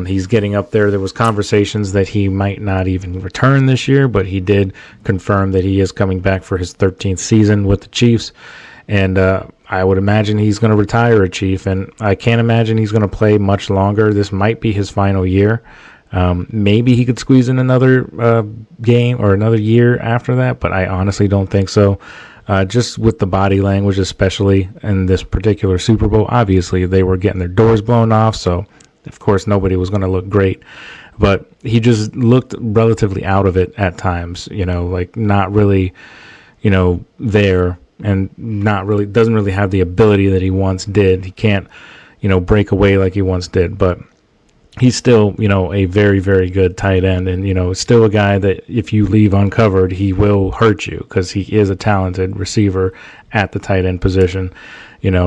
He's getting up there. There was conversations that he might not even return this year, but he did confirm that he is coming back for his 13th season with the Chiefs, and I would imagine he's going to retire a Chief, and I can't imagine he's going to play much longer. This might be his final year. Maybe he could squeeze in another game or another year after that, but I honestly don't think so. Just with the body language, especially in this particular Super Bowl, obviously they were getting their doors blown off, so of course nobody was going to look great. But he just looked relatively out of it at times, like not really, there, and doesn't really have the ability that he once did. He can't, break away like he once did, but he's still, a very, very good tight end, and, still a guy that if you leave uncovered, he will hurt you because he is a talented receiver at the tight end position.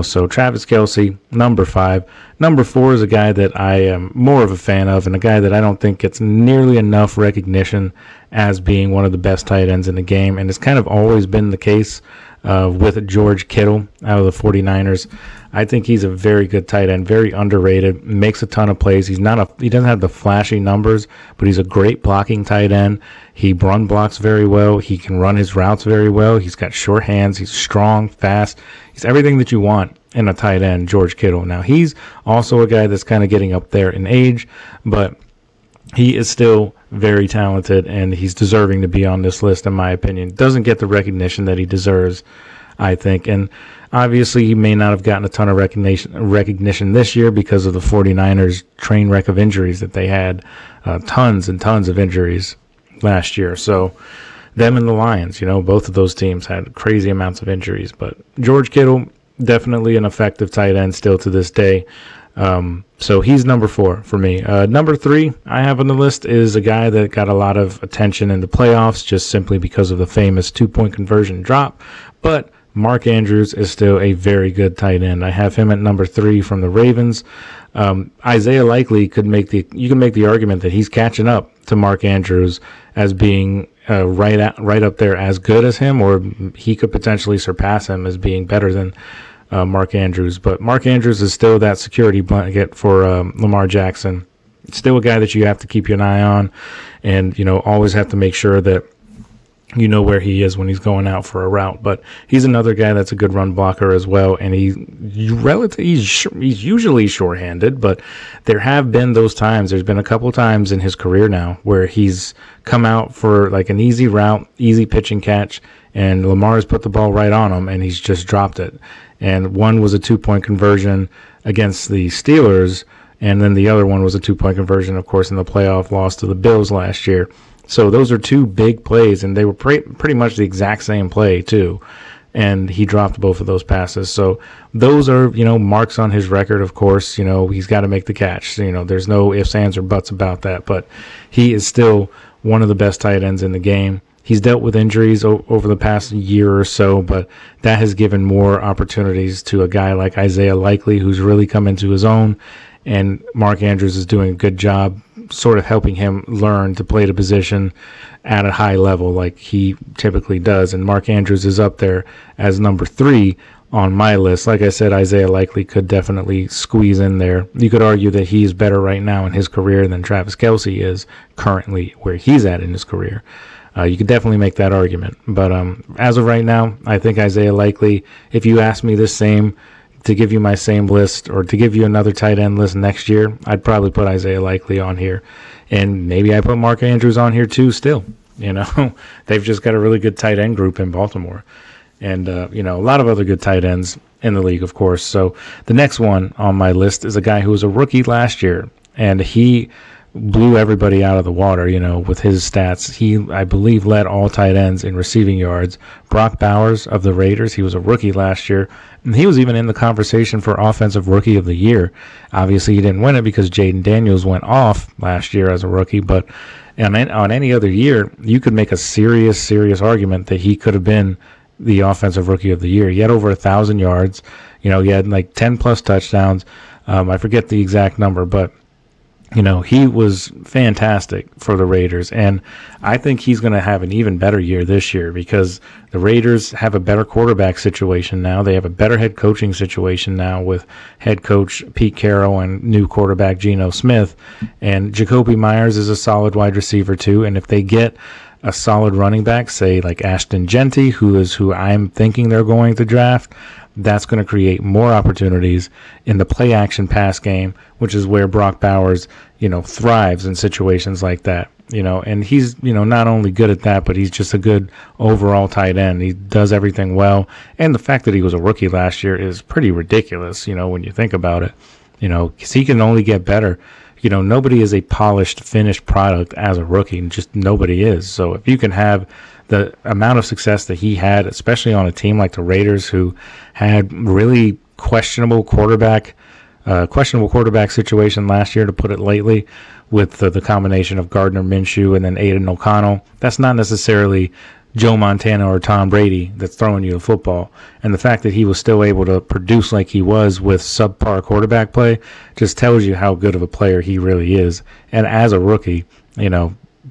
So Travis Kelce, number 5. Number 4 is a guy that I am more of a fan of, and a guy that I don't think gets nearly enough recognition as being one of the best tight ends in the game, and it's kind of always been the case with George Kittle out of the 49ers. I think he's a very good tight end, very underrated, makes a ton of plays. He doesn't have the flashy numbers, but he's a great blocking tight end. He run blocks very well. He can run his routes very well. He's got short hands. He's strong, fast. He's everything that you want in a tight end, George Kittle. Now, he's also a guy that's kind of getting up there in age, but he is still very talented, and he's deserving to be on this list, in my opinion. Doesn't get the recognition that he deserves, I think. And obviously, he may not have gotten a ton of recognition this year because of the 49ers train wreck of injuries that they had. Tons and tons of injuries last year. So them and the Lions, both of those teams had crazy amounts of injuries. But George Kittle, definitely an effective tight end still to this day. So he's number 4 for me. Number 3 I have on the list is a guy that got a lot of attention in the playoffs just simply because of the famous 2-point conversion drop. But Mark Andrews is still a very good tight end. I have him at number 3 from the Ravens. Isaiah Likely you can make the argument that he's catching up to Mark Andrews as being right up there as good as him, or he could potentially surpass him as being better than Mark Andrews. But Mark Andrews is still that security blanket for Lamar Jackson. Still a guy that you have to keep an eye on, and always have to make sure that you know where he is when he's going out for a route. But he's another guy that's a good run blocker as well, and he's usually shorthanded, but there have been those times. There's been a couple times in his career now where he's come out for like an easy route, easy pitch and catch, and Lamar's put the ball right on him, and he's just dropped it. And one was a 2-point conversion against the Steelers, and then the other one was a 2-point conversion, of course, in the playoff loss to the Bills last year. So those are 2 big plays, and they were pretty much the exact same play, too. And he dropped both of those passes. So those are, marks on his record, of course. He's got to make the catch. There's no ifs, ands, or buts about that. But he is still one of the best tight ends in the game. He's dealt with injuries over the past year or so, but that has given more opportunities to a guy like Isaiah Likely, who's really come into his own. And Mark Andrews is doing a good job sort of helping him learn to play the position at a high level like he typically does. And Mark Andrews is up there as number 3 on my list. Like I said, Isaiah Likely could definitely squeeze in there. You could argue that he's better right now in his career than Travis Kelce is currently where he's at in his career. You could definitely make that argument. But as of right now, I think Isaiah Likely, if you ask me to give you my same list or to give you another tight end list next year, I'd probably put Isaiah Likely on here. And maybe I put Mark Andrews on here too still. They've just got a really good tight end group in Baltimore. And, a lot of other good tight ends in the league, of course. So the next one on my list is a guy who was a rookie last year, and he blew everybody out of the water, with his stats. He, I believe, led all tight ends in receiving yards. Brock Bowers of the Raiders, he was a rookie last year, and he was even in the conversation for Offensive Rookie of the Year. Obviously, he didn't win it because Jaden Daniels went off last year as a rookie, but on any other year, you could make a serious argument that he could have been the Offensive Rookie of the Year. He had over 1,000 yards. He had like 10-plus touchdowns. I forget the exact number, but he was fantastic for the Raiders, and I think he's going to have an even better year this year because the Raiders have a better quarterback situation now. They have a better head coaching situation now with head coach Pete Carroll and new quarterback Geno Smith, and Jacoby Myers is a solid wide receiver too, and if they get a solid running back, say like Ashton Genty, who I'm thinking they're going to draft, that's going to create more opportunities in the play-action pass game, which is where Brock Bowers, thrives in situations like that. And he's, not only good at that, but he's just a good overall tight end. He does everything well. And the fact that he was a rookie last year is pretty ridiculous, when you think about it. 'Cause he can only get better. Nobody is a polished, finished product as a rookie. Just nobody is. So if you can have the amount of success that he had, especially on a team like the Raiders, who had really questionable quarterback questionable quarterback situation last year, to put it lightly, with the combination of Gardner Minshew and then Aiden O'Connell. That's not necessarily Joe Montana or Tom Brady that's throwing you the football. And the fact that he was still able to produce like he was with subpar quarterback play just tells you how good of a player he really is. And as a rookie,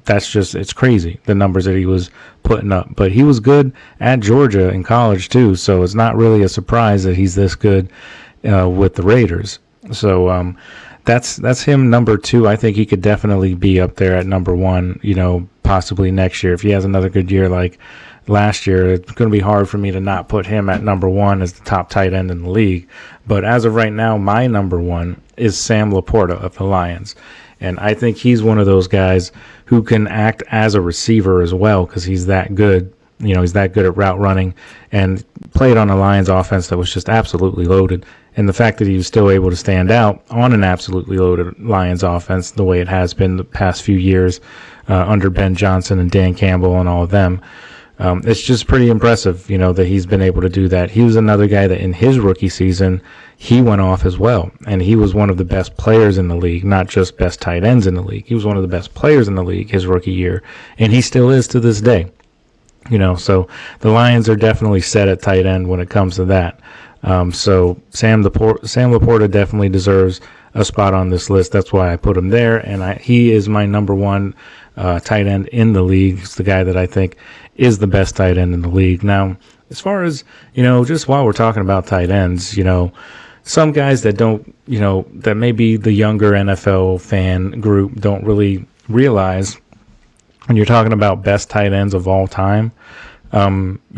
that's just, it's crazy, the numbers that he was putting up. But he was good at Georgia in college too, so it's not really a surprise that he's this good with the Raiders. So that's him, number 2. I think he could definitely be up there at number 1, possibly next year. If he has another good year like last year, it's going to be hard for me to not put him at number 1 as the top tight end in the league. But as of right now, my number 1 is Sam Laporta of the Lions. And I think he's one of those guys who can act as a receiver as well, because he's that good. He's that good at route running, and played on a Lions offense that was just absolutely loaded. And the fact that he was still able to stand out on an absolutely loaded Lions offense the way it has been the past few years under Ben Johnson and Dan Campbell and all of them, it's just pretty impressive, that he's been able to do that. He was another guy that in his rookie season, he went off as well. And he was one of the best players in the league, not just best tight ends in the league. He was one of the best players in the league his rookie year, and he still is to this day. So the Lions are definitely set at tight end when it comes to that. So Sam Laporta definitely deserves a spot on this list. That's why I put him there, and he is my number 1 tight end in the league. He's the guy that I think is the best tight end in the league. Now, as far as, just while we're talking about tight ends, some guys that don't, that maybe the younger NFL fan group don't really realize, when you're talking about best tight ends of all time, a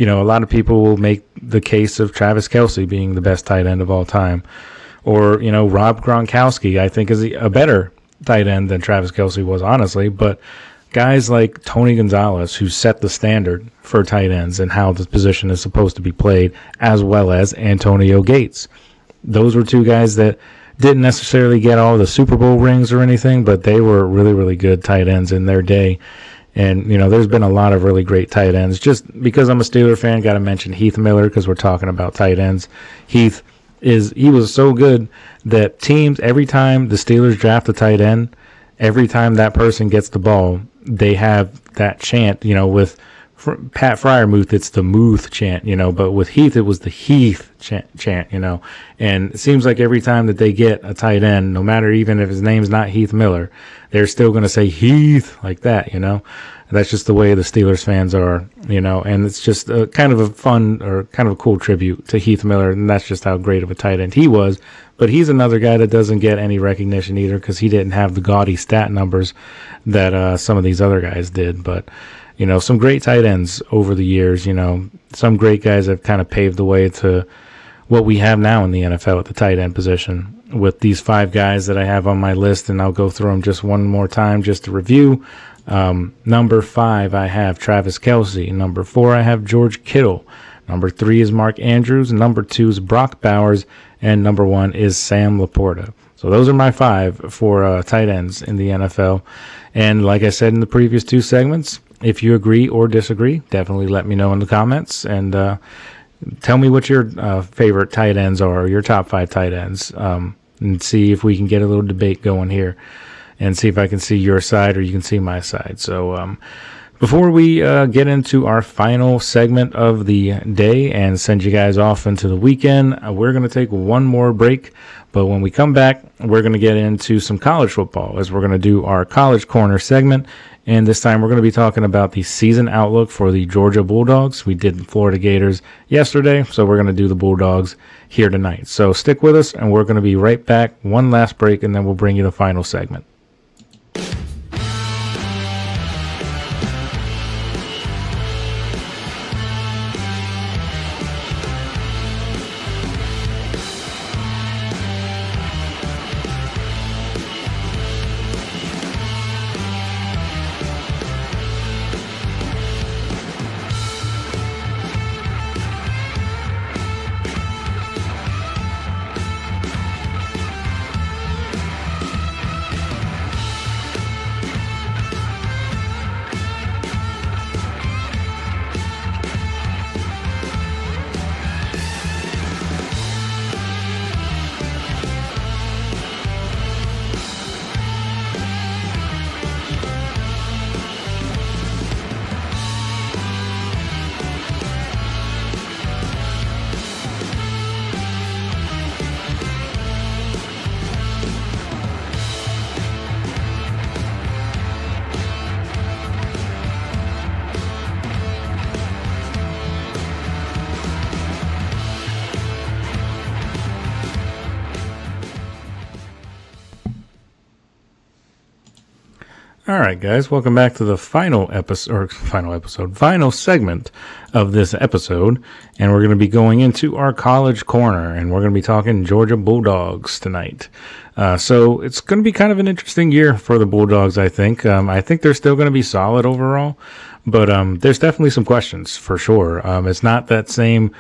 lot of people will make the case of Travis Kelce being the best tight end of all time. Or, Rob Gronkowski, I think, is a better tight end than Travis Kelce was, honestly. But guys like Tony Gonzalez, who set the standard for tight ends and how the position is supposed to be played, as well as Antonio Gates. Those were 2 guys that didn't necessarily get all the Super Bowl rings or anything, but they were really, really good tight ends in their day. And, there's been a lot of really great tight ends. Just because I'm a Steeler fan, got to mention Heath Miller, because we're talking about tight ends. He was so good that teams, every time the Steelers draft a tight end, every time that person gets the ball, they have that chant, with Pat Fryermuth, it's the Muth chant, but with Heath, it was the Heath chant, and it seems like every time that they get a tight end, no matter even if his name's not Heath Miller, they're still going to say Heath like that, That's just the way the Steelers fans are, and it's just a kind of a fun or kind of a cool tribute to Heath Miller, and that's just how great of a tight end he was. But he's another guy that doesn't get any recognition either, because he didn't have the gaudy stat numbers that some of these other guys did. But some great tight ends over the years, some great guys have kind of paved the way to what we have now in the NFL at the tight end position. With these 5 guys that I have on my list, and I'll go through them just one more time just to review. Number 5, I have Travis Kelce. Number 4, I have George Kittle. Number 3 is Mark Andrews. Number 2 is Brock Bowers. And number 1 is Sam Laporta. So those are my 5 for tight ends in the NFL. And like I said in the previous 2 segments, if you agree or disagree, definitely let me know in the comments. And tell me what your favorite tight ends are, your top 5 tight ends, and see if we can get a little debate going here, and see if I can see your side or you can see my side. So before we get into our final segment of the day and send you guys off into the weekend, we're going to take one more break. But when we come back, we're going to get into some college football, as we're going to do our College Corner segment. And this time we're going to be talking about the season outlook for the Georgia Bulldogs. We did the Florida Gators yesterday, so we're going to do the Bulldogs here tonight. So stick with us, and we're going to be right back. One last break, and then we'll bring you the final segment. All right, guys, welcome back to the final segment of this episode, and we're going to be going into our college corner, and we're going to be talking Georgia Bulldogs tonight. So it's going to be kind of an interesting year for the Bulldogs, I think. I think they're still going to be solid overall, but there's definitely some questions for sure. It's not that same,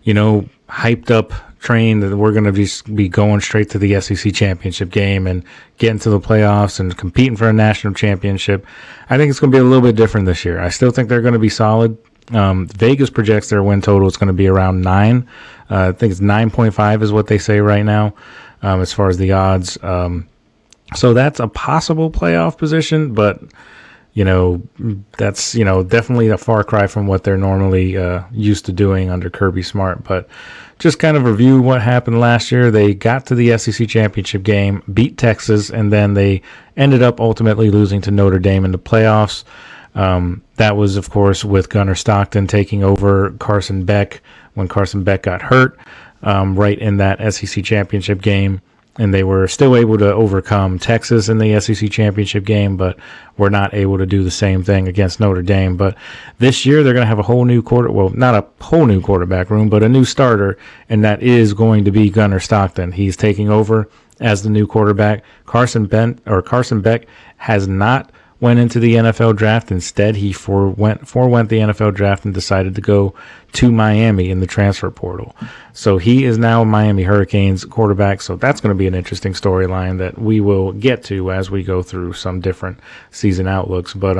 hyped up train that we're going to just be going straight to the SEC championship game and getting to the playoffs and competing for a national championship. I think it's going to be a little bit different this year. I still think they're going to be solid. Vegas projects their win total is going to be around 9. I think it's 9.5 is what they say right now, as far as the odds. So that's a possible playoff position, but that's, definitely a far cry from what they're normally used to doing under Kirby Smart. But just kind of review what happened last year. They got to the SEC championship game, beat Texas, and then they ended up ultimately losing to Notre Dame in the playoffs. That was, of course, with Gunnar Stockton taking over Carson Beck when Carson Beck got hurt right in that SEC championship game. And they were still able to overcome Texas in the SEC championship game, but were not able to do the same thing against Notre Dame. But this year, they're going to have a whole new not a whole new quarterback room, but a new starter, and that is going to be Gunnar Stockton. He's taking over as the new quarterback. Carson Beck has not went into the NFL draft. Instead, he forewent the NFL draft and decided to go to Miami in the transfer portal. So he is now Miami Hurricanes quarterback. So that's going to be an interesting storyline that we will get to as we go through some different season outlooks. But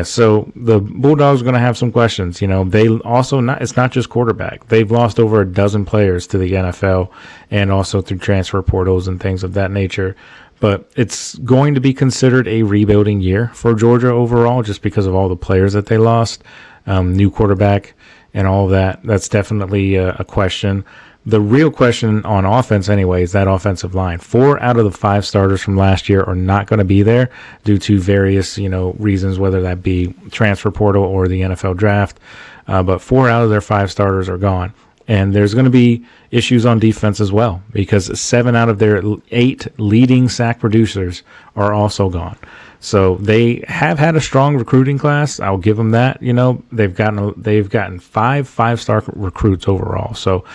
so the Bulldogs are going to have some questions. They also it's not just quarterback. They've lost over a dozen players to the NFL and also through transfer portals and things of that nature. But it's going to be considered a rebuilding year for Georgia overall, just because of all the players that they lost, new quarterback and all of that. That's definitely a question. The real question on offense anyway is that offensive line. 4 out of the 5 starters from last year are not going to be there due to various, reasons, whether that be transfer portal or the NFL draft. But 4 out of their 5 starters are gone. And there's going to be issues on defense as well, because 7 out of their 8 leading sack producers are also gone. So they have had a strong recruiting class. I'll give them that. They've gotten 5 5-star recruits overall. So,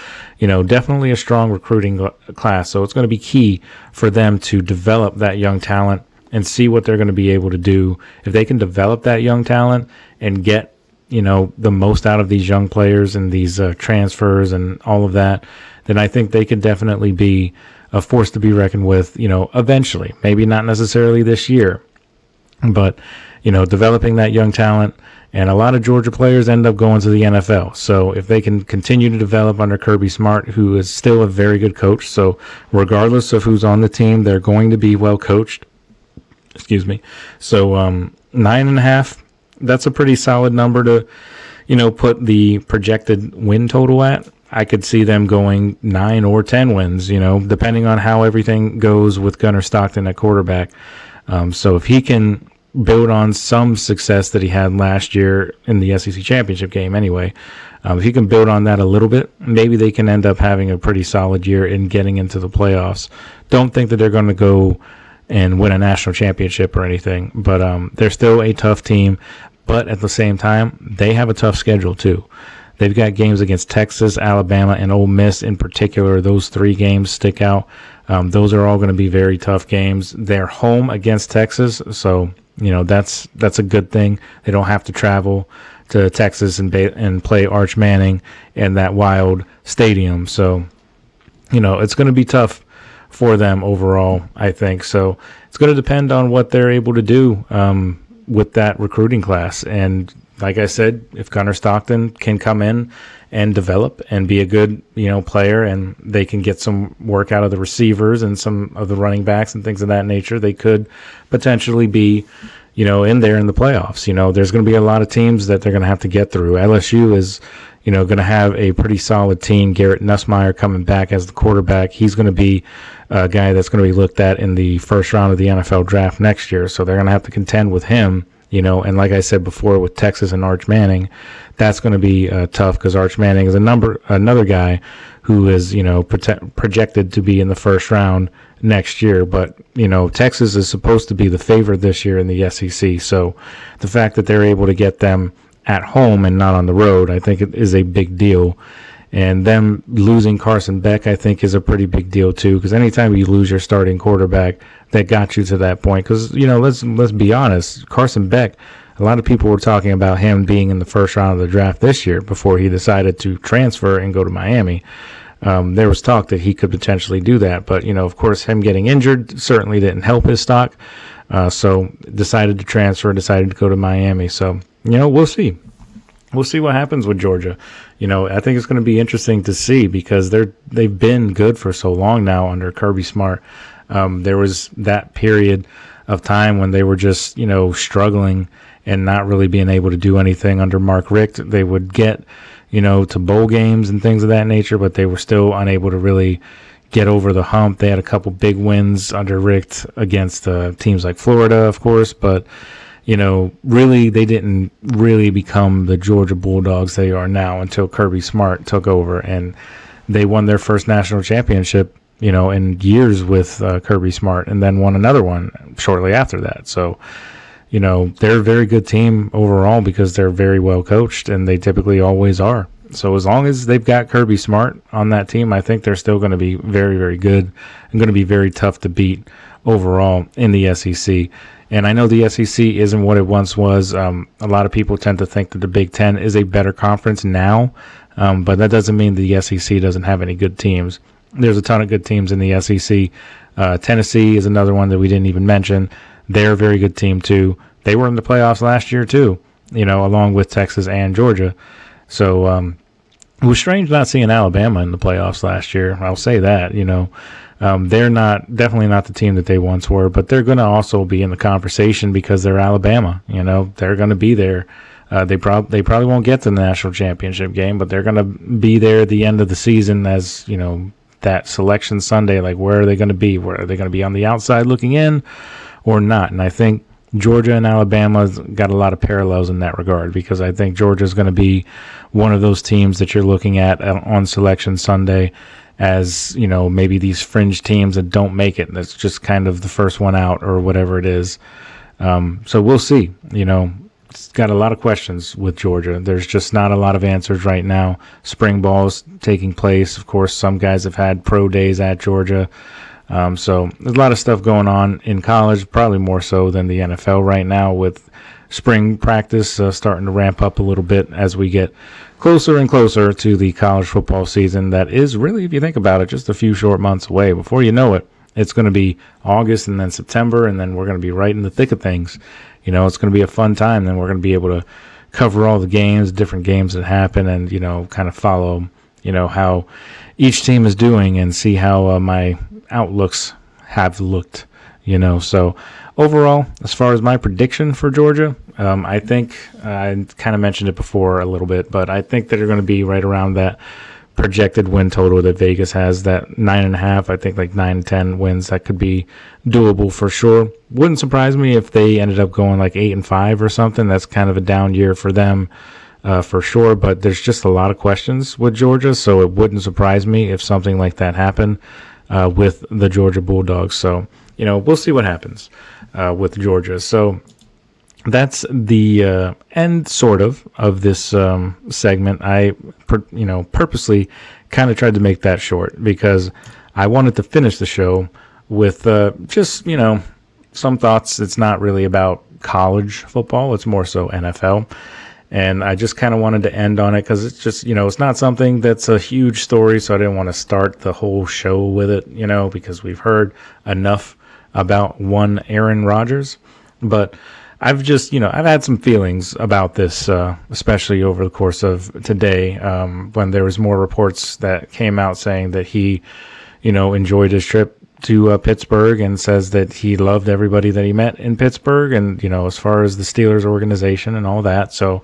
definitely a strong recruiting class. So it's going to be key for them to develop that young talent and see what they're going to be able to do. If they can develop that young talent and get the most out of these young players and these transfers and all of that, then I think they could definitely be a force to be reckoned with, eventually. Maybe not necessarily this year, but, developing that young talent. And a lot of Georgia players end up going to the NFL. So if they can continue to develop under Kirby Smart, who is still a very good coach, so regardless of who's on the team, they're going to be well coached. Excuse me. So 9.5. That's a pretty solid number to, put the projected win total at. I could see them going 9 or 10 wins, depending on how everything goes with Gunnar Stockton at quarterback. So if he can build on some success that he had last year in the SEC championship game anyway, if he can build on that a little bit, maybe they can end up having a pretty solid year in getting into the playoffs. Don't think that they're going to go and win a national championship or anything, but they're still a tough team. But at the same time, they have a tough schedule too. They've got games against Texas, Alabama, and Ole Miss in particular. Those 3 games stick out. Those are all going to be very tough games. They're home against Texas, so that's a good thing. They don't have to travel to Texas and play Arch Manning in that wild stadium. So it's going to be tough for them overall, I think. So it's going to depend on what they're able to do with that recruiting class. And like I said, if Gunnar Stockton can come in and develop and be a good, player, and they can get some work out of the receivers and some of the running backs and things of that nature, they could potentially be, in there in the playoffs. There's going to be a lot of teams that they're going to have to get through. LSU is, going to have a pretty solid team. Garrett Nussmeier coming back as the quarterback. He's going to be a guy that's going to be looked at in the first round of the NFL draft next year. So they're going to have to contend with him, and like I said before with Texas and Arch Manning, that's going to be tough because Arch Manning is another guy who is, projected to be in the first round next year. But, Texas is supposed to be the favorite this year in the SEC. So the fact that they're able to get them at home and not on the road, I think it is a big deal. And them losing Carson Beck, I think, is a pretty big deal too, because anytime you lose your starting quarterback, that got you to that point. Because, let's be honest, Carson Beck, a lot of people were talking about him being in the first round of the draft this year before he decided to transfer and go to Miami. There was talk that he could potentially do that. But, of course, him getting injured certainly didn't help his stock. So decided to transfer, decided to go to Miami. So, we'll see. We'll see what happens with Georgia. I think it's going to be interesting to see because they've been good for so long now under Kirby Smart. There was that period of time when they were just, struggling and not really being able to do anything under Mark Richt. They would get, to bowl games and things of that nature, but they were still unable to really get over the hump. They had a couple big wins under Richt against teams like Florida, of course, but really they didn't really become the Georgia Bulldogs they are now until Kirby Smart took over, and they won their first national championship, in years with Kirby Smart, and then won another one shortly after that. So, they're a very good team overall because they're very well coached, and they typically always are. So as long as they've got Kirby Smart on that team, I think they're still going to be very, very good and going to be very tough to beat overall in the SEC. And I know the SEC isn't what it once was. A lot of people tend to think that the Big Ten is a better conference now, but that doesn't mean the SEC doesn't have any good teams. There's a ton of good teams in the SEC. Tennessee is another one that we didn't even mention. They're a very good team, too. They were in the playoffs last year, too, along with Texas and Georgia. So it was strange not seeing Alabama in the playoffs last year. I'll say that, they're definitely not the team that they once were, but they're going to also be in the conversation because they're Alabama. They're going to be there. They probably won't get to the national championship game, but they're going to be there at the end of the season as, that selection Sunday. Like, where are they going to be? Where are they going to be on the outside looking in or not? And I think Georgia and Alabama's got a lot of parallels in that regard because I think Georgia's going to be one of those teams that you're looking at on Selection Sunday as, maybe these fringe teams that don't make it. That's just kind of the first one out or whatever it is. So we'll see. It's got a lot of questions with Georgia. There's just not a lot of answers right now. Spring ball's taking place. Of course, some guys have had pro days at Georgia. So there's a lot of stuff going on in college, probably more so than the NFL right now, with spring practice starting to ramp up a little bit as we get closer and closer to the college football season that is really, if you think about it, just a few short months away. Before you know it, it's going to be August and then September, and then we're going to be right in the thick of things. It's going to be a fun time. Then we're going to be able to cover all the games, different games that happen, and, kind of follow, how each team is doing and see how my outlooks have looked, So overall, as far as my prediction for Georgia, I think I kind of mentioned it before a little bit, but I think that they're going to be right around that projected win total that Vegas has, that 9.5. I think like 9-10 wins, that could be doable for sure. Wouldn't surprise me if they ended up going like 8-5 or something. That's kind of a down year for them. For sure, but there's just a lot of questions with Georgia, so it wouldn't surprise me if something like that happened with the Georgia Bulldogs. So, we'll see what happens with Georgia. So that's the end, sort of this segment. I, purposely kind of tried to make that short because I wanted to finish the show with just, some thoughts. It's not really about college football. It's more so NFL. And I just kind of wanted to end on it because it's just, it's not something that's a huge story. So I didn't want to start the whole show with it, because we've heard enough about one Aaron Rodgers. But I've just, I've had some feelings about this, especially over the course of today, when there was more reports that came out saying that he, enjoyed his trip to Pittsburgh and says that he loved everybody that he met in Pittsburgh and, as far as the Steelers organization and all that. So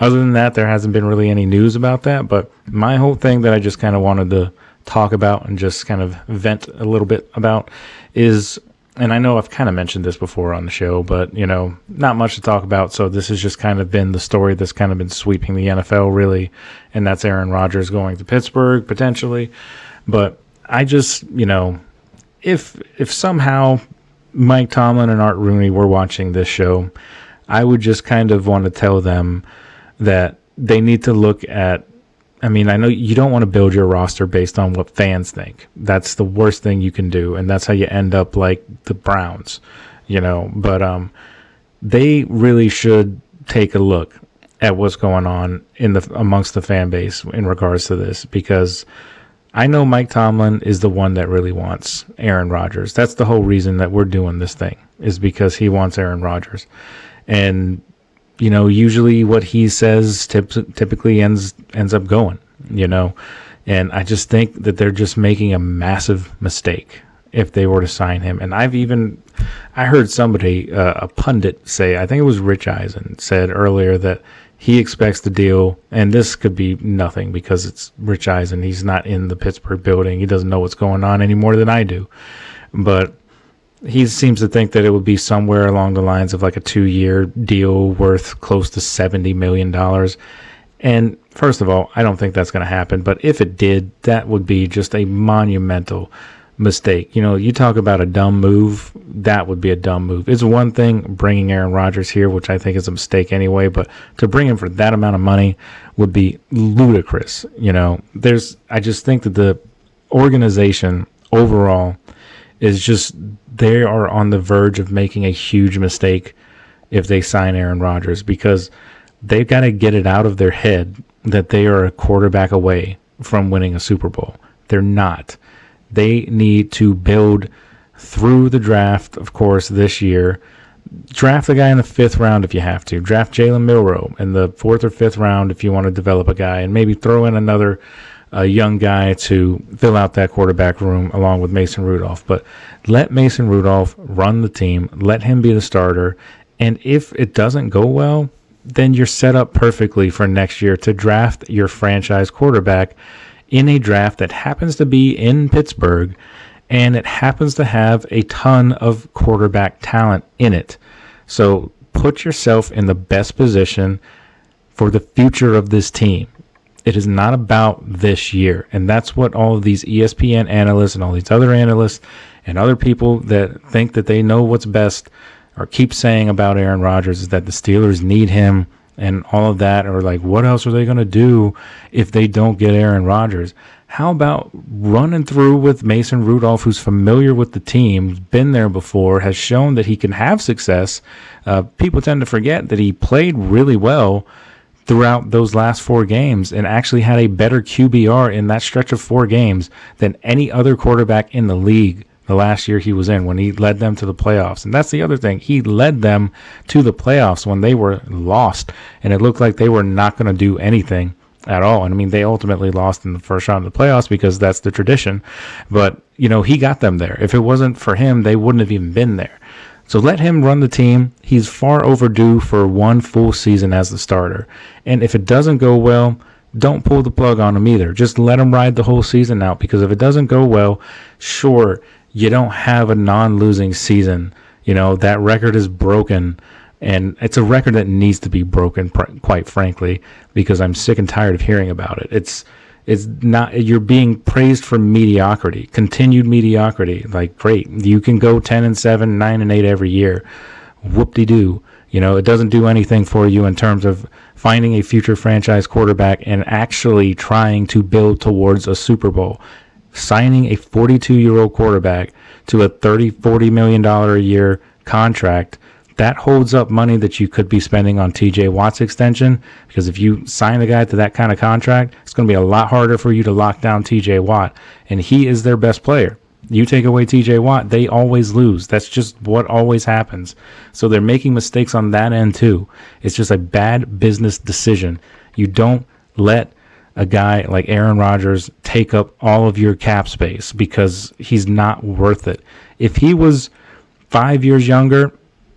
other than that, there hasn't been really any news about that. But my whole thing that I just kind of wanted to talk about and just kind of vent a little bit about is and I know I've kind of mentioned this before on the show, but, not much to talk about. So this has just kind of been the story that's kind of been sweeping the NFL, really. And that's Aaron Rodgers going to Pittsburgh, potentially. But I just, if somehow Mike Tomlin and Art Rooney were watching this show, I would just kind of want to tell them that they need to look at, I know you don't want to build your roster based on what fans think. That's the worst thing you can do, and that's how you end up like the Browns, But they really should take a look at what's going on amongst the fan base in regards to this, because I know Mike Tomlin is the one that really wants Aaron Rodgers. That's the whole reason that we're doing this thing, is because he wants Aaron Rodgers. And usually what he says typically ends up going, and I just think that they're just making a massive mistake if they were to sign him. And I heard somebody, a pundit say, I think it was Rich Eisen, said earlier that he expects the deal, and this could be nothing because it's Rich Eisen. He's not in the Pittsburgh building. He doesn't know what's going on any more than I do. But he seems to think that it would be somewhere along the lines of like a 2-year deal worth close to $70 million. And first of all, I don't think that's going to happen. But if it did, that would be just a monumental mistake. You talk about a dumb move, that would be a dumb move. It's one thing bringing Aaron Rodgers here, which I think is a mistake anyway, but to bring him for that amount of money would be ludicrous. I just think that the organization overall is just, they are on the verge of making a huge mistake if they sign Aaron Rodgers, because they've got to get it out of their head that they are a quarterback away from winning a Super Bowl. They're not. They need to build through the draft, of course, this year. Draft the guy in the 5th round if you have to. Draft Jalen Milroe in the 4th or 5th round if you want to develop a guy, and maybe throw in another young guy to fill out that quarterback room along with Mason Rudolph. But let Mason Rudolph run the team. Let him be the starter. And if it doesn't go well, then you're set up perfectly for next year to draft your franchise quarterback in a draft that happens to be in Pittsburgh, and it happens to have a ton of quarterback talent in it. So put yourself in the best position for the future of this team. It is not about this year. And that's what all of these ESPN analysts and all these other analysts and other people that think that they know what's best or keep saying about Aaron Rodgers, is that the Steelers need him and all of that, or like, what else are they going to do if they don't get Aaron Rodgers? How about running through with Mason Rudolph, who's familiar with the team, been there before, has shown that he can have success. People tend to forget that he played really well throughout those last 4 games and actually had a better QBR in that stretch of 4 games than any other quarterback in the league the last year he was in, when he led them to the playoffs. And that's the other thing. He led them to the playoffs when they were lost, and it looked like they were not going to do anything at all. And they ultimately lost in the first round of the playoffs because that's the tradition. But, he got them there. If it wasn't for him, they wouldn't have even been there. So let him run the team. He's far overdue for 1 full season as the starter. And if it doesn't go well, don't pull the plug on him either. Just let him ride the whole season out, because if it doesn't go well, sure, you don't have a non-losing season. That record is broken, and it's a record that needs to be broken, quite frankly, because I'm sick and tired of hearing about it. It's not, you're being praised for mediocrity, continued mediocrity. Like, great, you can go 10-7, 9-8 every year. Whoop-de-doo. It doesn't do anything for you in terms of finding a future franchise quarterback and actually trying to build towards a Super Bowl. Signing a 42-year-old quarterback to a $40 million a year contract, that holds up money that you could be spending on TJ Watt's extension, because if you sign a guy to that kind of contract, it's going to be a lot harder for you to lock down TJ Watt, and he is their best player. You take away TJ Watt, they always lose. That's just what always happens. So they're making mistakes on that end too. It's just a bad business decision. You don't let a guy like Aaron Rodgers take up all of your cap space, because he's not worth it. If he was 5 years younger,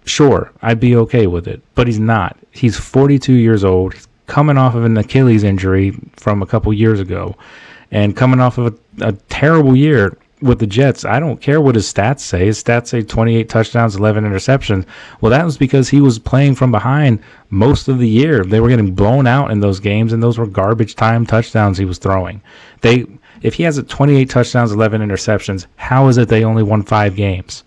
sure, I'd be okay with it. But he's not. He's 42 years old. He's coming off of an Achilles injury from a couple years ago, and coming off of a terrible year with the Jets, I don't care what his stats say. His stats say 28 touchdowns, 11 interceptions. Well, that was because he was playing from behind most of the year. They were getting blown out in those games, and those were garbage time touchdowns he was throwing. If he has 28 touchdowns, 11 interceptions, how is it they only won 5 games?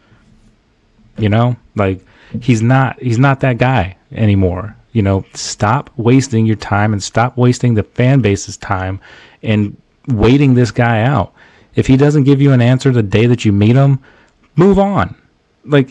You know, like he's not that guy anymore. You know, stop wasting your time and stop wasting the fan base's time and waiting this guy out. If he doesn't give you an answer the day that you meet him, move on. Like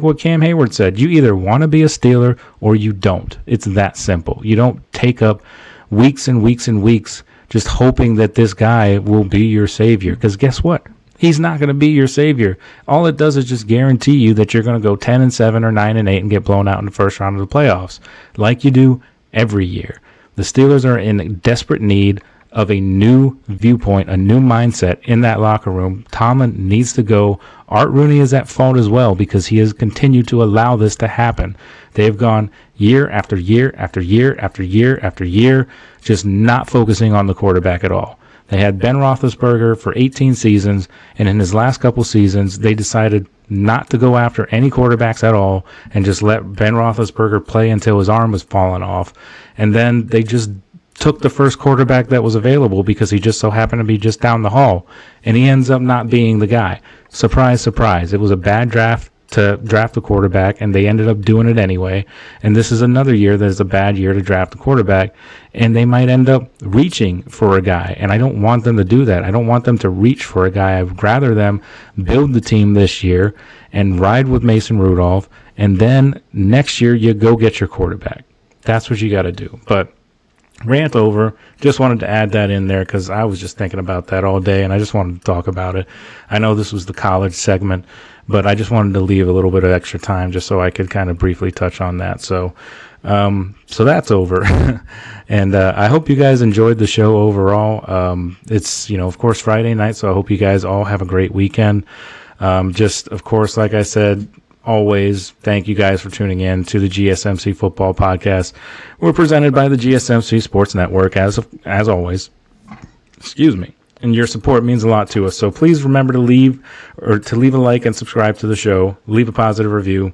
what Cam Hayward said, you either want to be a Steeler or you don't. It's that simple. You don't take up weeks and weeks and weeks just hoping that this guy will be your savior. Because guess what? He's not going to be your savior. All it does is just guarantee you that you're going to go 10-7 or 9-8 and get blown out in the first round of the playoffs, like you do every year. The Steelers are in desperate need of a new viewpoint, a new mindset in that locker room. Tomlin needs to go. Art Rooney is at fault as well because he has continued to allow this to happen. They have gone year after year after year after year after year, just not focusing on the quarterback at all. They had Ben Roethlisberger for 18 seasons, and in his last couple seasons, they decided not to go after any quarterbacks at all and just let Ben Roethlisberger play until his arm was falling off. And then they just took the first quarterback that was available because he just so happened to be just down the hall, and he ends up not being the guy. Surprise, surprise. It was a bad draft to draft a quarterback, and they ended up doing it anyway. And this is another year that is a bad year to draft a quarterback, and they might end up reaching for a guy. And I don't want them to do that. I don't want them to reach for a guy. I'd rather them build the team this year and ride with Mason Rudolph, and then next year you go get your quarterback. That's what you got to do. But rant over. Just wanted to add that in there because I was just thinking about that all day, and I just wanted to talk about it. I know this was the college segment, but I just wanted to leave a little bit of extra time just so I could kind of briefly touch on that. So that's over. And I hope you guys enjoyed the show overall. It's, of course, Friday night, so I hope you guys all have a great weekend. Just, of course, like I said, always, thank you guys for tuning in to the GSMC Football Podcast. We're presented by the GSMC Sports Network, as always. Excuse me. And your support means a lot to us. So please remember to leave a like and subscribe to the show. Leave a positive review.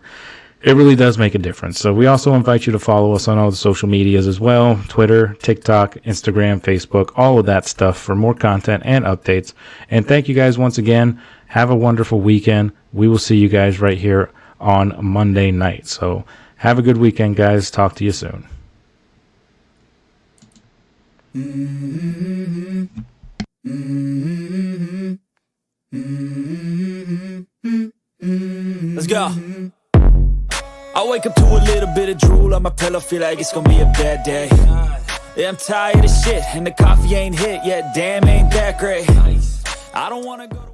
It really does make a difference. So we also invite you to follow us on all the social medias as well. Twitter, TikTok, Instagram, Facebook, all of that stuff for more content and updates. And thank you guys once again. Have a wonderful weekend. We will see you guys right here on Monday night. So have a good weekend, guys. Talk to you soon. Let's go. I wake up to a little bit of drool on my pillow, feel like it's gonna be a bad day. Yeah, I'm tired of shit, and the coffee ain't hit yet, damn, ain't that great. I don't wanna go to